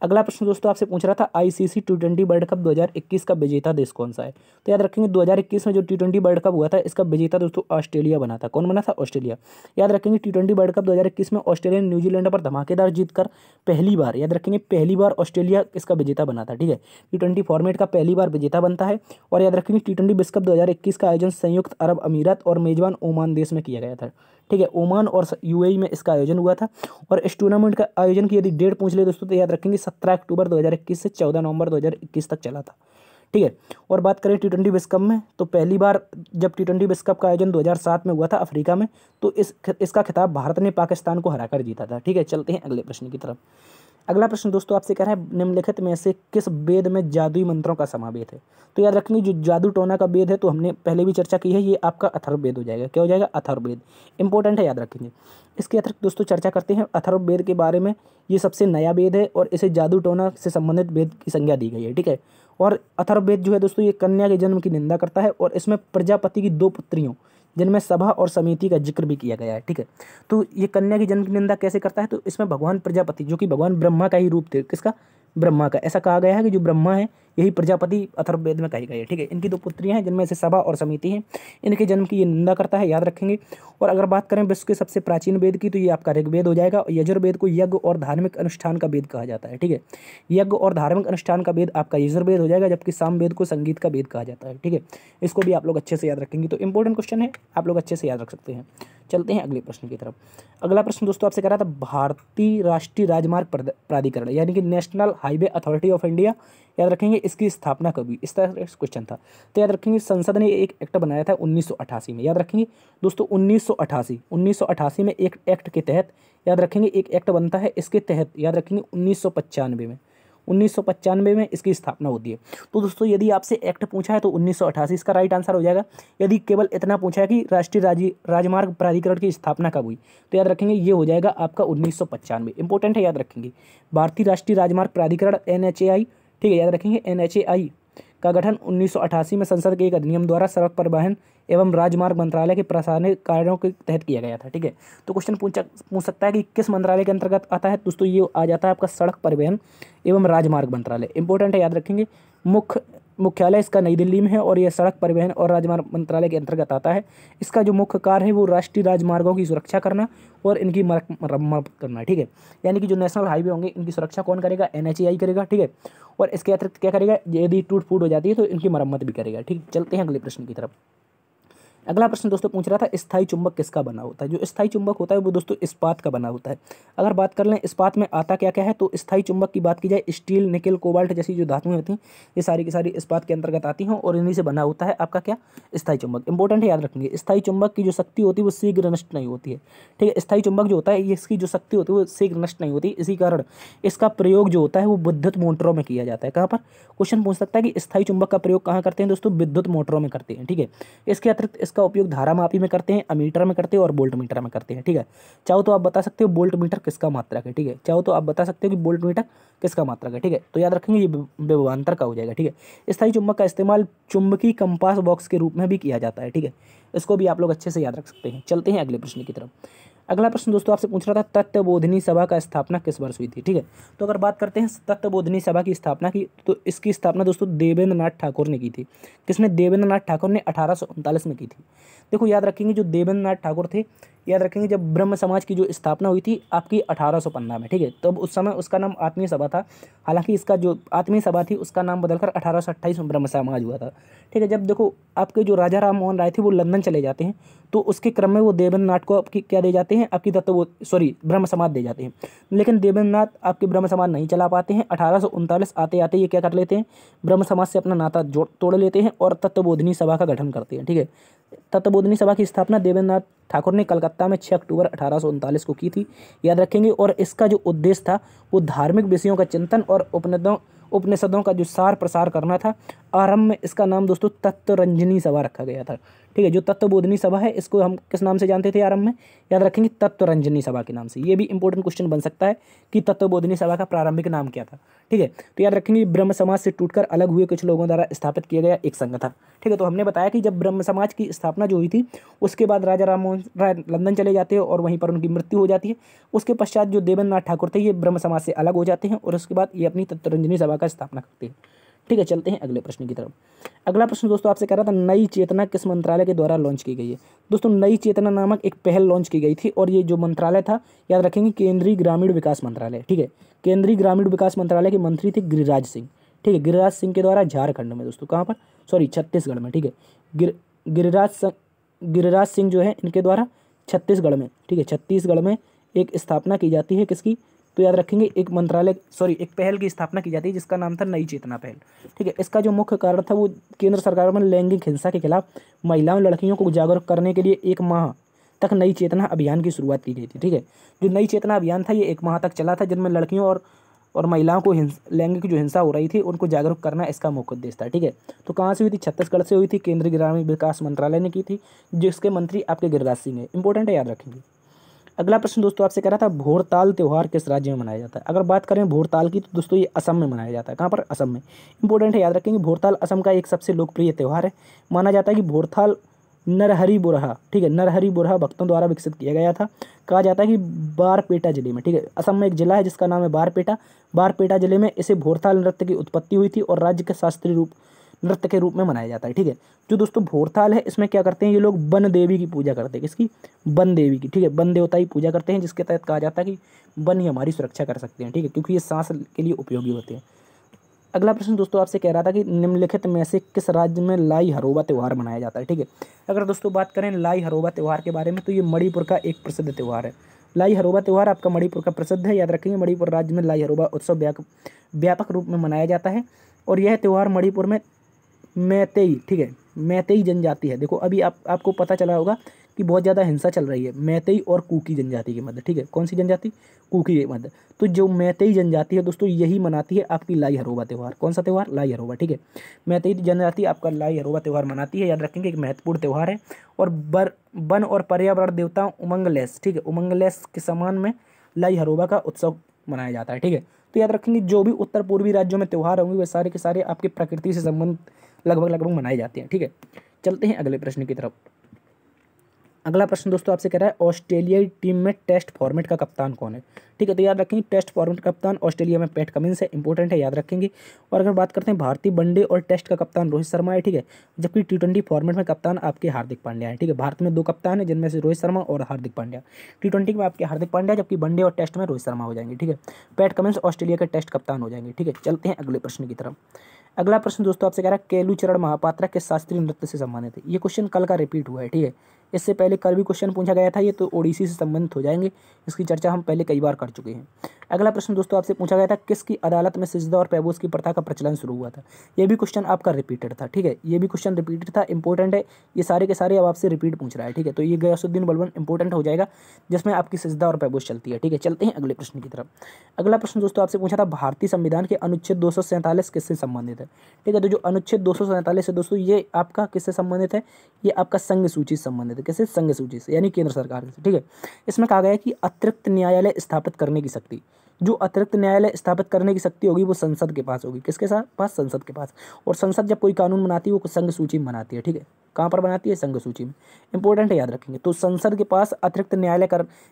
अगला प्रश्न दोस्तों आपसे पूछ रहा था, आईसीसी T20 वर्ल्ड कप 2021 का विजेता देश कौन सा है। तो याद रखेंगे 2021 में जो T20 वर्ल्ड कप हुआ था, इसका विजेता दोस्तों ऑस्ट्रेलिया बना था। कौन बना था, ऑस्ट्रेलिया। याद रखेंगे T20 वर्ल्ड कप 2021 में ऑस्ट्रेलिया ने न्यूजीलैंड पर धमाकेदार जीतकर पहली बार, याद रखेंगे, पहली बार ऑस्ट्रेलिया इसका विजेता बना था। ठीक है, T20 फॉर्मेट का पहली बार विजेता बनता है। और याद रखेंगे T20 विश्व कप 2021 का आयोजन संयुक्त अरब अमीरात और मेजबान ओमान देश में किया गया था। ठीक है, ओमान और यूएई में इसका आयोजन हुआ था। और इस टूर्नामेंट का आयोजन की यदि डेट पूछ ले दोस्तों, तो याद रखेंगे 17 अक्टूबर 2021 से 14 नवंबर 2021 तक चला था। ठीक है, और बात करें T20 विश्व कप में, तो पहली बार जब T20 विश्व कप का आयोजन 2007 में हुआ था अफ्रीका में, तो इसका खिताब भारत ने पाकिस्तान को हराकर जीता था। ठीक है, चलते हैं अगले प्रश्न की तरफ। अगला प्रश्न दोस्तों आपसे कह रहा है, निम्नलिखित में से किस वेद में जादुई मंत्रों का समावेश है। तो याद रखेंगे जो जादू टोना का वेद है, तो हमने पहले भी चर्चा की है, ये आपका अथर्ववेद हो जाएगा। क्या हो जाएगा, अथर्ववेद। इंपॉर्टेंट है, याद रखेंगे। इसके अतिरिक्त दोस्तों चर्चा करते हैं अथर्ववेद के बारे में। ये सबसे नया वेद है और इसे जादू टोना से संबंधित वेद की संज्ञा दी गई है। ठीक है, और अथर्ववेद जो है दोस्तों, ये कन्या के जन्म की निंदा करता है, और इसमें प्रजापति की 2 पुत्रियों जिनमें सभा और समिति का जिक्र भी किया गया है। ठीक है, तो ये कन्या की जन्म की निंदा कैसे करता है, तो इसमें भगवान प्रजापति जो कि भगवान ब्रह्मा का ही रूप थे, किसका, ब्रह्मा का, ऐसा कहा गया है कि जो ब्रह्मा है यही प्रजापति अथर्ववेद में कही गई है। ठीक है, इनकी दो पुत्रियां हैं जिनमें से सभा और समिति हैं, इनके जन्म की ये निंदा करता है, याद रखेंगे। और अगर बात करें विश्व के सबसे प्राचीन वेद की, तो ये आपका ऋग्वेद हो जाएगा। यजुर्वेद को यज्ञ और धार्मिक अनुष्ठान का वेद कहा जाता है। ठीक है, यज्ञ और धार्मिक अनुष्ठान का वेद आपका यजुर्वेद हो जाएगा, जबकि सामवेद को संगीत का वेद कहा जाता है। ठीक है, इसको भी आप लोग अच्छे से याद रखेंगे, तो इंपॉर्टेंट क्वेश्चन है, आप लोग अच्छे से याद रख सकते हैं। चलते हैं अगले प्रश्न की तरफ। अगला प्रश्न दोस्तों आपसे कह रहा था भारतीय राष्ट्रीय राजमार्ग प्राधिकरण यानी कि national highway authority of India, याद रखेंगे, इसकी स्थापना कब हुई, इस तरह से क्वेश्चन था। तो याद रखेंगे संसद ने एक एक्ट बनाया था 1988 में, याद रखेंगे दोस्तों 1988 में एक एक्ट के तहत, याद रखेंगे, एक एक्ट बनता है, इसके तहत याद रखेंगे 1995 में इसकी स्थापना होती है। तो दोस्तों यदि आपसे एक्ट पूछा है तो 1988 इसका राइट आंसर हो जाएगा। यदि केवल इतना पूछा है कि राष्ट्रीय राजमार्ग प्राधिकरण की स्थापना कब हुई, तो याद रखेंगे ये हो जाएगा आपका 1995। इंपॉर्टेंट है, याद रखेंगे। भारतीय राष्ट्रीय राजमार्ग प्राधिकरण NHAI, ठीक है, याद रखेंगे NHAI का गठन 1988 में संसद के एक अधिनियम द्वारा सड़क परिवहन एवं राजमार्ग मंत्रालय के प्रशासनिक कार्यों के तहत किया गया था। ठीक है, तो क्वेश्चन पूछ सकता है कि किस मंत्रालय के अंतर्गत आता है, दोस्तों ये आ जाता है आपका सड़क परिवहन एवं राजमार्ग मंत्रालय। इंपॉर्टेंट है, याद रखेंगे। मुख्यालय इसका नई दिल्ली में है और यह सड़क परिवहन और राजमार्ग मंत्रालय के अंतर्गत आता है। इसका जो मुख्य कार्य है वो राष्ट्रीय राजमार्गों की सुरक्षा करना और इनकी मरम्मत करना। ठीक है, यानी कि जो नेशनल हाईवे होंगे इनकी सुरक्षा कौन करेगा, NHAI करेगा। ठीक है, और इसके अतिरिक्त क्या करेगा, यदि टूट फूट हो जाती है तो इनकी मरम्मत भी करेगा। ठीक, चलते हैं अगले प्रश्न की तरफ। अगला प्रश्न दोस्तों पूछ रहा था स्थायी चुंबक किसका बना होता है। जो स्थायी चुंबक होता है वो दोस्तों इस्पात का बना होता है। अगर बात कर लें इस्पात में आता क्या क्या है, तो स्थायी चुंबक की बात की जाए स्टील, निकेल, कोबाल्ट जैसी जो धातुएं होती हैं ये सारी की सारी इस्पात के अंतर्गत आती हैं और इन्हीं से बना होता है आपका क्या, स्थायी चुंबक। इंपॉर्टेंट है, याद रखेंगे। स्थायी चुंबक की जो शक्ति होती है वो शीघ्र नष्ट नहीं होती है। ठीक है, स्थायी चुंबक जो होता है इसकी जो शक्ति होती है वो शीघ्र नष्ट नहीं होती, इसी कारण इसका प्रयोग जो होता है वो विद्युत मोटरों में किया जाता है। कहाँ पर क्वेश्चन पूछ सकता है कि स्थायी चुंबक का प्रयोग कहाँ करते हैं, दोस्तों विद्युत मोटरों में करते हैं। ठीक है, इसके अतिरिक्त इसका उपयोग धारा मापी में करते हैं, अमीटर में करते हैं और वोल्ट मीटर में करते हैं। ठीक है, चाहो तो आप बता सकते हो वोल्ट मीटर किसका मात्रक है। ठीक है, चाहो तो आप बता सकते हो कि वोल्ट मीटर किसका मात्रक है। ठीक है, तो याद रखेंगे ये विभवांतर का हो जाएगा। ठीक है, स्थायी चुंबक का इस्तेमाल चुंबकीय कंपास बॉक्स के रूप में भी किया जाता है। ठीक है, इसको भी आप लोग अच्छे से याद रख सकते हैं। चलते हैं अगले प्रश्न की तरफ। अगला प्रश्न दोस्तों आपसे पूछ रहा था तत्वबोधिनी सभा का स्थापना किस वर्ष हुई थी। ठीक है, तो अगर बात करते हैं तत्वबोधिनी सभा की स्थापना की, तो इसकी स्थापना दोस्तों देवेंद्र नाथ ठाकुर ने की थी। किसने, देवेंद्र नाथ ठाकुर ने 1839 में की थी। देखो याद रखेंगे जो देवेंद्र नाथ ठाकुर थे, याद रखेंगे जब ब्रह्म समाज की जो स्थापना हुई थी आपकी 1815 में। ठीक है, तब उस समय उसका नाम आत्मीय सभा था। हालांकि इसका जो आत्मीय सभा थी उसका नाम बदलकर 1828 में ब्रह्म समाज हुआ था। ठीक है, जब देखो आपके जो राजा राम मोहन राय थे वो लंदन चले जाते हैं, तो उसके क्रम में वो देवेंद्र नाथ को आपकी क्या दे जाते हैं, आपकी ब्रह्म समाज दे जाते हैं। लेकिन देवेंद्र नाथ आपके ब्रह्म समाज नहीं चला पाते हैं। 1839 आते आते ये क्या कर लेते हैं, ब्रह्म समाज से अपना नाता तोड़ लेते हैं और तत्वबोधिनी सभा का गठन करते हैं। ठीक है, तत्वबोधिनी सभा की स्थापना देवेंद्र नाथ ठाकुर ने कलकत्ता में 6 अक्टूबर 1839 को की थी, याद रखेंगे। और इसका जो उद्देश्य था वो धार्मिक विषयों का चिंतन और उपनिषदों का जो सार प्रसार करना था। आरंभ में इसका नाम दोस्तों तत्वरंजनी सभा रखा गया था। ठीक है, जो तत्वबोधिनी सभा है इसको हम किस नाम से जानते थे आरंभ में, याद रखेंगे तत्वरंजनी सभा के नाम से। ये भी इंपॉर्टेंट क्वेश्चन बन सकता है कि तत्वबोधिनी सभा का प्रारंभिक नाम क्या था। ठीक है, तो याद रखेंगे ब्रह्म समाज से टूटकर अलग हुए कुछ लोगों द्वारा स्थापित किया गया एक संघ था। ठीक है, तो हमने बताया कि जब ब्रह्म समाज की स्थापना जो हुई थी उसके बाद राजा राम मोहन राय लंदन चले जाते हैं और वहीं पर उनकी मृत्यु हो जाती है। उसके पश्चात जो देवेंद्र नाथ ठाकुर थे ये ब्रह्म समाज से अलग हो जाते हैं और उसके बाद ये अपनी तत्वरंजनी सभा का स्थापना करते हैं। ठीक है, चलते हैं अगले प्रश्न की तरफ। अगला प्रश्न दोस्तों आपसे कह रहा था नई चेतना किस मंत्रालय के द्वारा लॉन्च की गई है। दोस्तों नई चेतना नामक एक पहल लॉन्च की गई थी और ये जो मंत्रालय था याद रखेंगे केंद्रीय ग्रामीण विकास मंत्रालय। ठीक है, केंद्रीय ग्रामीण विकास मंत्रालय के मंत्री थे गिरिराज सिंह। ठीक है, गिरिराज सिंह के द्वारा झारखंड में दोस्तों, कहाँ पर, छत्तीसगढ़ में। ठीक है, गिरिराज सिंह जो है इनके द्वारा छत्तीसगढ़ में, ठीक है, छत्तीसगढ़ में एक स्थापना की जाती है किसकी, तो याद रखेंगे एक पहल की स्थापना की जाती है जिसका नाम था नई चेतना पहल। ठीक है, इसका जो मुख्य कारण था वो केंद्र सरकार में लैंगिक हिंसा के खिलाफ महिलाओं लड़कियों को जागरूक करने के लिए 1 माह तक नई चेतना अभियान की शुरुआत की गई थी। ठीक है, जो नई चेतना अभियान था ये 1 माह तक चला था, जिनमें लड़कियों और महिलाओं को लैंगिक जो हिंसा हो रही थी उनको जागरूक करना इसका मुख्य उद्देश्य था। ठीक है, तो कहाँ से हुई थी, छत्तीसगढ़ से हुई थी। केंद्रीय ग्रामीण विकास मंत्रालय ने की थी, जिसके मंत्री आपके गिरिराज सिंह है। इंपॉर्टेंट है, याद रखेंगे। अगला प्रश्न दोस्तों आपसे कह रहा था भोरताल त्यौहार किस राज्य में मनाया जाता है। अगर बात करें भोरताल की तो दोस्तों ये असम में मनाया जाता है। कहाँ पर, असम में। इंपॉर्टेंट है, याद रखेंगे। भोरताल असम का एक सबसे लोकप्रिय त्यौहार है। माना जाता है कि भोरताल नरहरी बुरहा, ठीक है, नरहरी बुरहा भक्तों द्वारा विकसित किया गया था। कहा जाता है कि बारपेटा जिले में, ठीक है, असम में एक जिला है जिसका नाम है बारपेटा। बारपेटा जिले में इसे भोरताल नृत्य की उत्पत्ति हुई थी और राज्य के शास्त्रीय रूप नृत्य के रूप में मनाया जाता है, ठीक है। जो दोस्तों भोरताल है, इसमें क्या करते हैं ये लोग, वन देवी की पूजा करते हैं। किसकी? वन देवी की, ठीक है, वन देवता की पूजा करते हैं, जिसके तहत कहा जाता है कि वन ही हमारी सुरक्षा कर सकते हैं, ठीक है, क्योंकि ये सांस के लिए उपयोगी होते हैं। अगला प्रश्न दोस्तों आपसे कह रहा था कि निम्नलिखित में से किस राज्य में लाई हरोबा त्यौहार मनाया जाता है, ठीक है। अगर दोस्तों बात करें लाई हरोबा त्यौहार के बारे में, तो ये मणिपुर का एक प्रसिद्ध त्यौहार है। लाई हरोबा त्यौहार आपका मणिपुर का प्रसिद्ध है, याद रखेंगे। मणिपुर राज्य में लाई हरोबा उत्सव व्यापक रूप में मनाया जाता है और यह त्यौहार मणिपुर में मैतेई, ठीक है, मैतेई जनजाति है। देखो अभी आपको पता चला होगा कि बहुत ज़्यादा हिंसा चल रही है मैतेई और कुकी जनजाति के मध्य, ठीक है। कौन सी जनजाति? कुकी के मध्य। तो जो मैतेई जनजाति है दोस्तों, यही मनाती है आपकी लाई हरोबा त्यौहार। कौन सा त्यौहार? लाई हरोबा, ठीक है। मैतेई जनजाति आपका लाई हरोबा त्यौहार मनाती है, याद रखेंगे, एक महत्वपूर्ण त्यौहार है। और वन और पर्यावरण देवता उमंगलेस, ठीक है, उमंगलेस के समान में लाई हरोबा का उत्सव मनाया जाता है, ठीक है। तो याद रखेंगे जो भी उत्तर पूर्वी राज्यों में त्यौहार होंगे वे सारे के सारे आपके प्रकृति से संबंधित लगभग मनाए जाते हैं, ठीक है। चलते हैं अगले प्रश्न की तरफ। अगला प्रश्न दोस्तों आपसे कह रहा है ऑस्ट्रेलियाई टीम में टेस्ट फॉर्मेट का कप्तान कौन है, ठीक है। तो याद रखेंगे टेस्ट फॉर्मेट का कप्तान ऑस्ट्रेलिया में पैट कमिंस है, इंपॉर्टेंट है, याद रखेंगे। और अगर बात करते हैं भारतीय वनडे और टेस्ट का कप्तान रोहित शर्मा है, ठीक है। जबकि T20 फॉर्मेट में कप्तान आपके हार्दिक पांड्या है, ठीक है। भारत में 2 कप्तान है जिनमें से रोहित शर्मा और हार्दिक पांड्या। T20 में आपके हार्दिक पांड्या, जबकि वनडे और टेस्ट में रोहित शर्मा हो जाएंगे, ठीक है। पैट कमिंस ऑस्ट्रेलिया के टेस्ट कप्तान हो जाएंगे, ठीक है। चलते हैं अगले प्रश्न की तरफ। अगला प्रश्न दोस्तों आपसे कह रहा है केलुचरण महापात्रा के शास्त्रीय नृत्य से संबंधित है। ये क्वेश्चन कल का रिपीट हुआ है, ठीक है। इससे पहले कल भी क्वेश्चन पूछा गया था, ये तो ओडिसी से संबंधित हो जाएंगे, इसकी चर्चा हम पहले कई बार कर चुके हैं। अगला प्रश्न दोस्तों आपसे पूछा गया था किसकी अदालत में सिजदा और पैबोस की प्रथा का प्रचलन शुरू हुआ था। ये भी क्वेश्चन आपका रिपीटेड था, ठीक है। ये भी क्वेश्चन रिपीटेड था, इंपॉर्टेंट है, ये सारे के सारे अब आपसे रिपीट पूछ रहा है, ठीक है। तो ये गयासुद्दीन बलबन इंपॉर्टेंट हो जाएगा, जिसमें आपकी सिजदा और पैबोस चलती है, ठीक है। चलते हैं अगले प्रश्न की तरफ। अगला प्रश्न दोस्तों आपसे पूछा था भारतीय संविधान के अनुच्छेद 247 किससे संबंधित है, ठीक है। तो जो अनुच्छेद 247 है दोस्तों, ये आपका किससे संबंधित है? ये आपका संघ सूची से संबंधित है। किससे? संघ सूची से, यानी केंद्र सरकार से, ठीक है। इसमें कहा गया है कि अतिरिक्त न्यायालय स्थापित करने की शक्ति, जो अतिरिक्त न्यायालय स्थापित करने की शक्ति होगी वो संसद के पास होगी। किसके पास? संसद के पास। और संसद जब कोई कानून बनाती है वो संघ सूची में बनाती है, ठीक है। कहाँ पर बनाती है? संघ सूची में। इंपॉर्टेंट है, याद रखेंगे। तो संसद के पास अतिरिक्त न्यायालय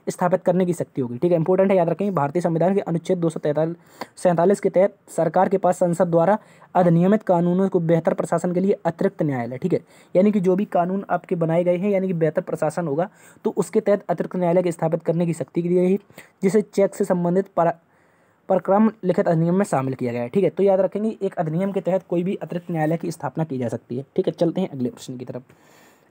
स्थापित करने की शक्ति होगी, ठीक है। इंपॉर्टेंट है, याद रखेंगे। भारतीय संविधान के अनुच्छेद 247 के तहत सरकार के पास संसद द्वारा अधिनियमित कानूनों को बेहतर प्रशासन के लिए अतिरिक्त न्यायालय, ठीक है। यानी कि जो भी कानून आपके बनाए गए हैं, यानी कि बेहतर प्रशासन होगा, तो उसके तहत अतिरिक्त न्यायालय के स्थापित करने की शक्ति दी गई है, जिसे चेक से संबंधित प्रक्रम लिखित अधिनियम में शामिल किया गया है, ठीक है। तो याद रखेंगे एक अधिनियम के तहत कोई भी अतिरिक्त न्यायालय की स्थापना की जा सकती है, ठीक है। चलते हैं अगले प्रश्न की तरफ।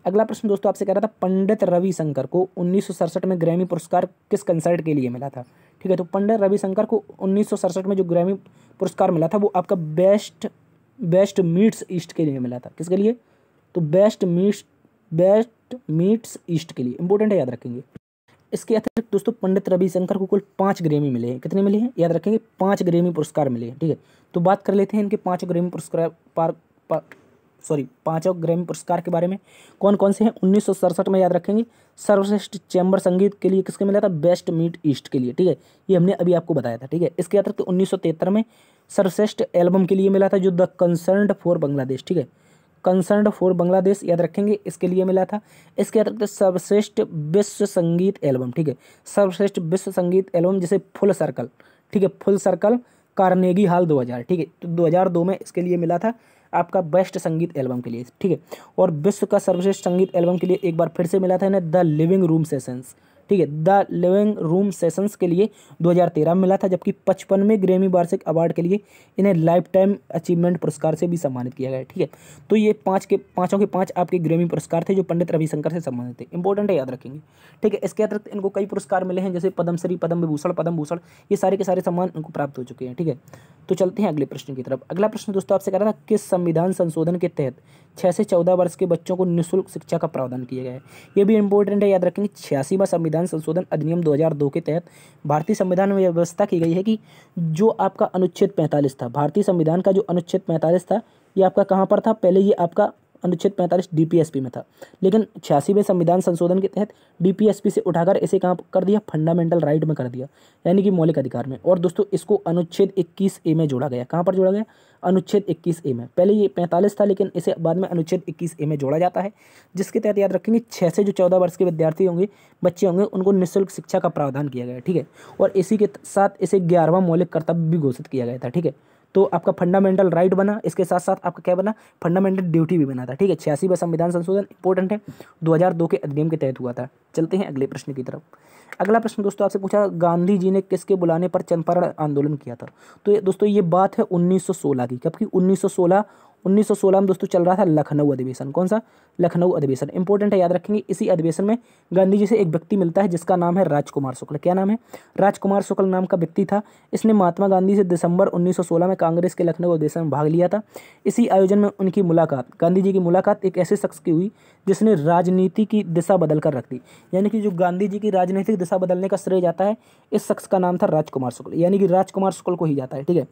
अगला प्रश्न दोस्तों आपसे कह रहा था पंडित रविशंकर को 1967 में ग्रैमी पुरस्कार किस कंसर्ट के लिए मिला था, ठीक है। तो पंडित रविशंकर को 1967 में जो ग्रैमी पुरस्कार मिला था वो आपका बेस्ट मीट्स ईस्ट के लिए मिला था। किसके लिए? तो बेस्ट मीट्स ईस्ट के लिए। इंपॉर्टेंट है, याद रखेंगे। इसके अतिरिक्त दोस्तों पंडित रविशंकर को कुल 5 ग्रैमी मिले हैं। कितने मिले हैं? याद रखेंगे, 5 ग्रैमी पुरस्कार मिले हैं, ठीक है। तो बात कर लेते हैं इनके 5 ग्रैमी पुरस्कार पाँचों ग्रैमी पुरस्कार के बारे में। कौन कौन से हैं? 1967 में, याद रखेंगे, सर्वश्रेष्ठ चैम्बर संगीत के लिए किसके मिला था? बेस्ट मीट ईस्ट के लिए, ठीक है। ये हमने अभी आपको बताया था, ठीक है। इसके अतिरिक्त 1973 में सर्वश्रेष्ठ एल्बम के लिए मिला था, जो द कंसर्न्ड फॉर बांग्लादेश, ठीक है, कंसर्न्ड फॉर बांग्लादेश, याद रखेंगे, इसके लिए मिला था। इसके अतिरिक्त सर्वश्रेष्ठ विश्व संगीत एल्बम, ठीक है, सर्वश्रेष्ठ विश्व संगीत एल्बम जैसे फुल सर्कल, ठीक है, फुल सर्कल कार्नेगी हॉल 2000, ठीक है। तो 2002 में इसके लिए मिला था आपका बेस्ट संगीत एल्बम के लिए, ठीक है। और विश्व का सर्वश्रेष्ठ संगीत एल्बम के लिए एक बार फिर से मिला था इन्हें द लिविंग रूम सेशंस, ठीक है, द लिविंग रूम सेशंस के लिए 2013 में मिला था। जबकि 55वें ग्रैमी वार्षिक अवार्ड के लिए इन्हें लाइफ टाइम अचीवमेंट पुरस्कार से भी सम्मानित किया गया, ठीक है। तो ये पाँचों के पाँच आपके ग्रैमी पुरस्कार थे जो पंडित रविशंकर से संबंधित थे। इंपॉर्टेंट है, याद रखेंगे, ठीक है। इसके अतिरिक्त इनको कई पुरस्कार मिले हैं, जैसे पद्मश्री, पद्म विभूषण, पद्म भूषण, ये सारे के सारे सम्मान इनको प्राप्त हो चुके हैं, ठीक है। तो चलते हैं अगले प्रश्न की तरफ। अगला प्रश्न दोस्तों आपसे कह रहा था किस संविधान संशोधन के तहत 6 से 14 वर्ष के बच्चों को निःशुल्क शिक्षा का प्रावधान किया गया है। ये भी इंपॉर्टेंट है, याद रखेंगे। 86वां संविधान संशोधन अधिनियम 2002 के तहत भारतीय संविधान में व्यवस्था की गई है कि जो आपका अनुच्छेद 45 था, भारतीय संविधान का जो अनुच्छेद 45 था, ये आपका कहाँ पर था? पहले ये आपका अनुच्छेद 45 डीपीएसपी में था, लेकिन 86वें संविधान संशोधन के तहत डीपीएसपी से उठाकर इसे कहाँ कर दिया, फंडामेंटल राइट में कर दिया, यानी कि मौलिक अधिकार में। और दोस्तों इसको अनुच्छेद 21A में जोड़ा गया। कहाँ पर जोड़ा गया, अनुच्छेद 21A में। पहले ये 45 था, लेकिन इसे बाद में अनुच्छेद 21A में जोड़ा जाता है, जिसके तहत याद रखेंगे 6 से जो 14 वर्ष के विद्यार्थी होंगे, बच्चे होंगे, उनको निःशुल्क शिक्षा का प्रावधान किया गया है। ठीक है, और इसी के साथ इसे 11वां मौलिक कर्तव्य भी घोषित किया गया था। ठीक है, तो आपका फंडामेंटल राइट बना, इसके साथ साथ आपका क्या बना, फंडामेंटल ड्यूटी भी बना था। ठीक है, 86वां संविधान संशोधन इंपॉर्टेंट है, 2002 के अधिनियम के तहत हुआ था। चलते हैं अगले प्रश्न की तरफ। अगला प्रश्न दोस्तों आपसे पूछा, गांधी जी ने किसके बुलाने पर चंपारण आंदोलन किया था। तो दोस्तों ये बात है 1916 की। कब की, 1916 में दोस्तों चल रहा था लखनऊ अधिवेशन। कौन सा, लखनऊ अधिवेशन। इंपॉर्टेंट है, याद रखेंगे। इसी अधिवेशन में गांधी जी से एक व्यक्ति मिलता है जिसका नाम है राजकुमार शुक्ल। क्या नाम है, राजकुमार शुक्ल नाम का व्यक्ति था। इसने महात्मा गांधी से दिसंबर 1916 में कांग्रेस के लखनऊ अधिवेशन में भाग लिया था। इसी आयोजन में उनकी मुलाकात, गांधी जी की मुलाकात एक ऐसे शख्स की हुई जिसने राजनीति की दिशा बदल कर रख दी। यानी कि जो गांधी जी की राजनीतिक दिशा बदलने का श्रेय जाता है, इस शख्स का नाम था राजकुमार शुक्ल, यानी कि राजकुमार शुक्ल को ही जाता है। ठीक है,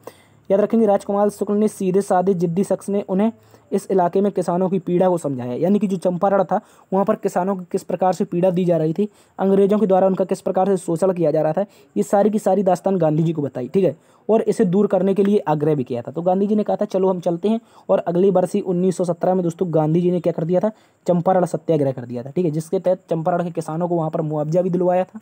याद रखेंगे। राजकुमार शुक्ल ने सीधे साधे जिद्दी शख्स ने उन्हें इस इलाके में किसानों की पीड़ा को समझाया। यानी कि जो चंपारण था, वहाँ पर किसानों को किस प्रकार से पीड़ा दी जा रही थी, अंग्रेजों के द्वारा उनका किस प्रकार से शोषण किया जा रहा था, ये सारी की सारी दास्तान गांधी जी को बताई। ठीक है, और इसे दूर करने के लिए आग्रह भी किया था। तो गांधी जी ने कहा था चलो हम चलते हैं, और अगली वर्ष ही 1917 में दोस्तों गांधी जी ने क्या कर दिया था, चंपारण सत्याग्रह कर दिया था। ठीक है, जिसके तहत चंपारण के किसानों को वहाँ पर मुआवजा भी दिलवाया था,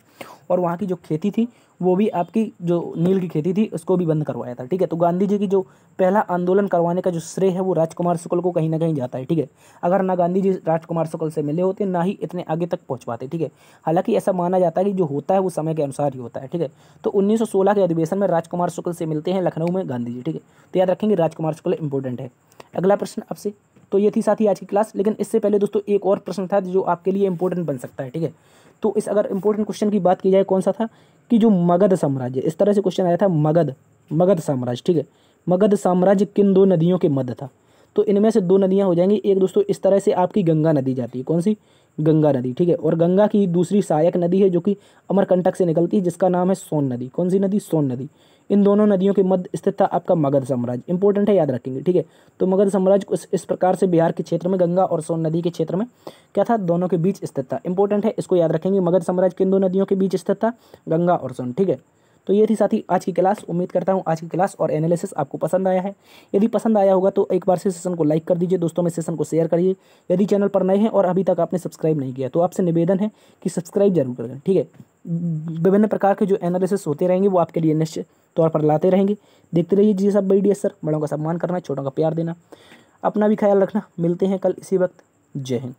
और वहाँ की जो खेती थी वो भी आपकी जो नील की खेती थी उसको भी बंद करवाया था। ठीक है, तो गांधी जी की जो पहला आंदोलन करवाने का जो श्रेय है वो राजकुमार शुक्ल को कहीं ना कहीं जाता है। ठीक है, अगर ना गांधी जी राजकुमार शुक्ल से मिले होते, ना ही इतने आगे तक पहुंच पाते। ठीक है, हालांकि ऐसा माना जाता है कि जो होता है वो समय के अनुसार ही होता है। ठीक है, तो 1916 के अधिवेशन में राजकुमार शुक्ल से मिलते हैं लखनऊ में गांधी जी। ठीक है, तो याद रखेंगे राजकुमार शुक्ल इंपॉर्टेंट है। अगला प्रश्न आपसे, तो ये थी साथी आज की क्लास, लेकिन इससे पहले दोस्तों एक और प्रश्न था जो आपके लिए इंपॉर्टेंट बन सकता है। ठीक है, तो इस अगर इंपॉर्टेंट क्वेश्चन की बात की जाए, कौन सा था कि जो मगध साम्राज्य, इस तरह से क्वेश्चन आया था, मगध साम्राज्य। ठीक है, मगध साम्राज्य किन दो नदियों के मध्य था। तो इनमें से दो नदियां हो जाएंगी। एक दोस्तों इस तरह से आपकी गंगा नदी जाती है। कौन सी, गंगा नदी। ठीक है, और गंगा की दूसरी सहायक नदी है जो कि अमरकंटक से निकलती है, जिसका नाम है सोन नदी। कौन सी नदी, सोन नदी। इन दोनों नदियों के मध्य स्थित था आपका मगध साम्राज्य। इंपॉर्टेंट है, याद रखेंगे। ठीक है, तो मगध साम्राज्य इस प्रकार से बिहार के क्षेत्र में गंगा और सोन नदी के क्षेत्र में क्या था, दोनों के बीच स्थित था। इंपॉर्टेंट है, इसको याद रखेंगे। मगध साम्राज्य किन दो नदियों के बीच स्थित था, गंगा और सोन। ठीक है, तो ये थी साथी आज की क्लास। उम्मीद करता हूँ आज की क्लास और एनालिसिस आपको पसंद आया है। यदि पसंद आया होगा तो एक बार से सेशन को लाइक कर दीजिए, दोस्तों में सेशन को शेयर करिए। यदि चैनल पर नए हैं और अभी तक आपने सब्सक्राइब नहीं किया तो आपसे निवेदन है कि सब्सक्राइब जरूर करें। ठीक है, विभिन्न प्रकार के जो एनालिसिस होते रहेंगे वो आपके लिए निश्चित तौर पर लाते रहेंगे। देखते रहिए जी सब BDS सर। बड़ों का सम्मान करना, छोटों का प्यार देना, अपना भी ख्याल रखना। मिलते हैं कल इसी वक्त। जय हिंद।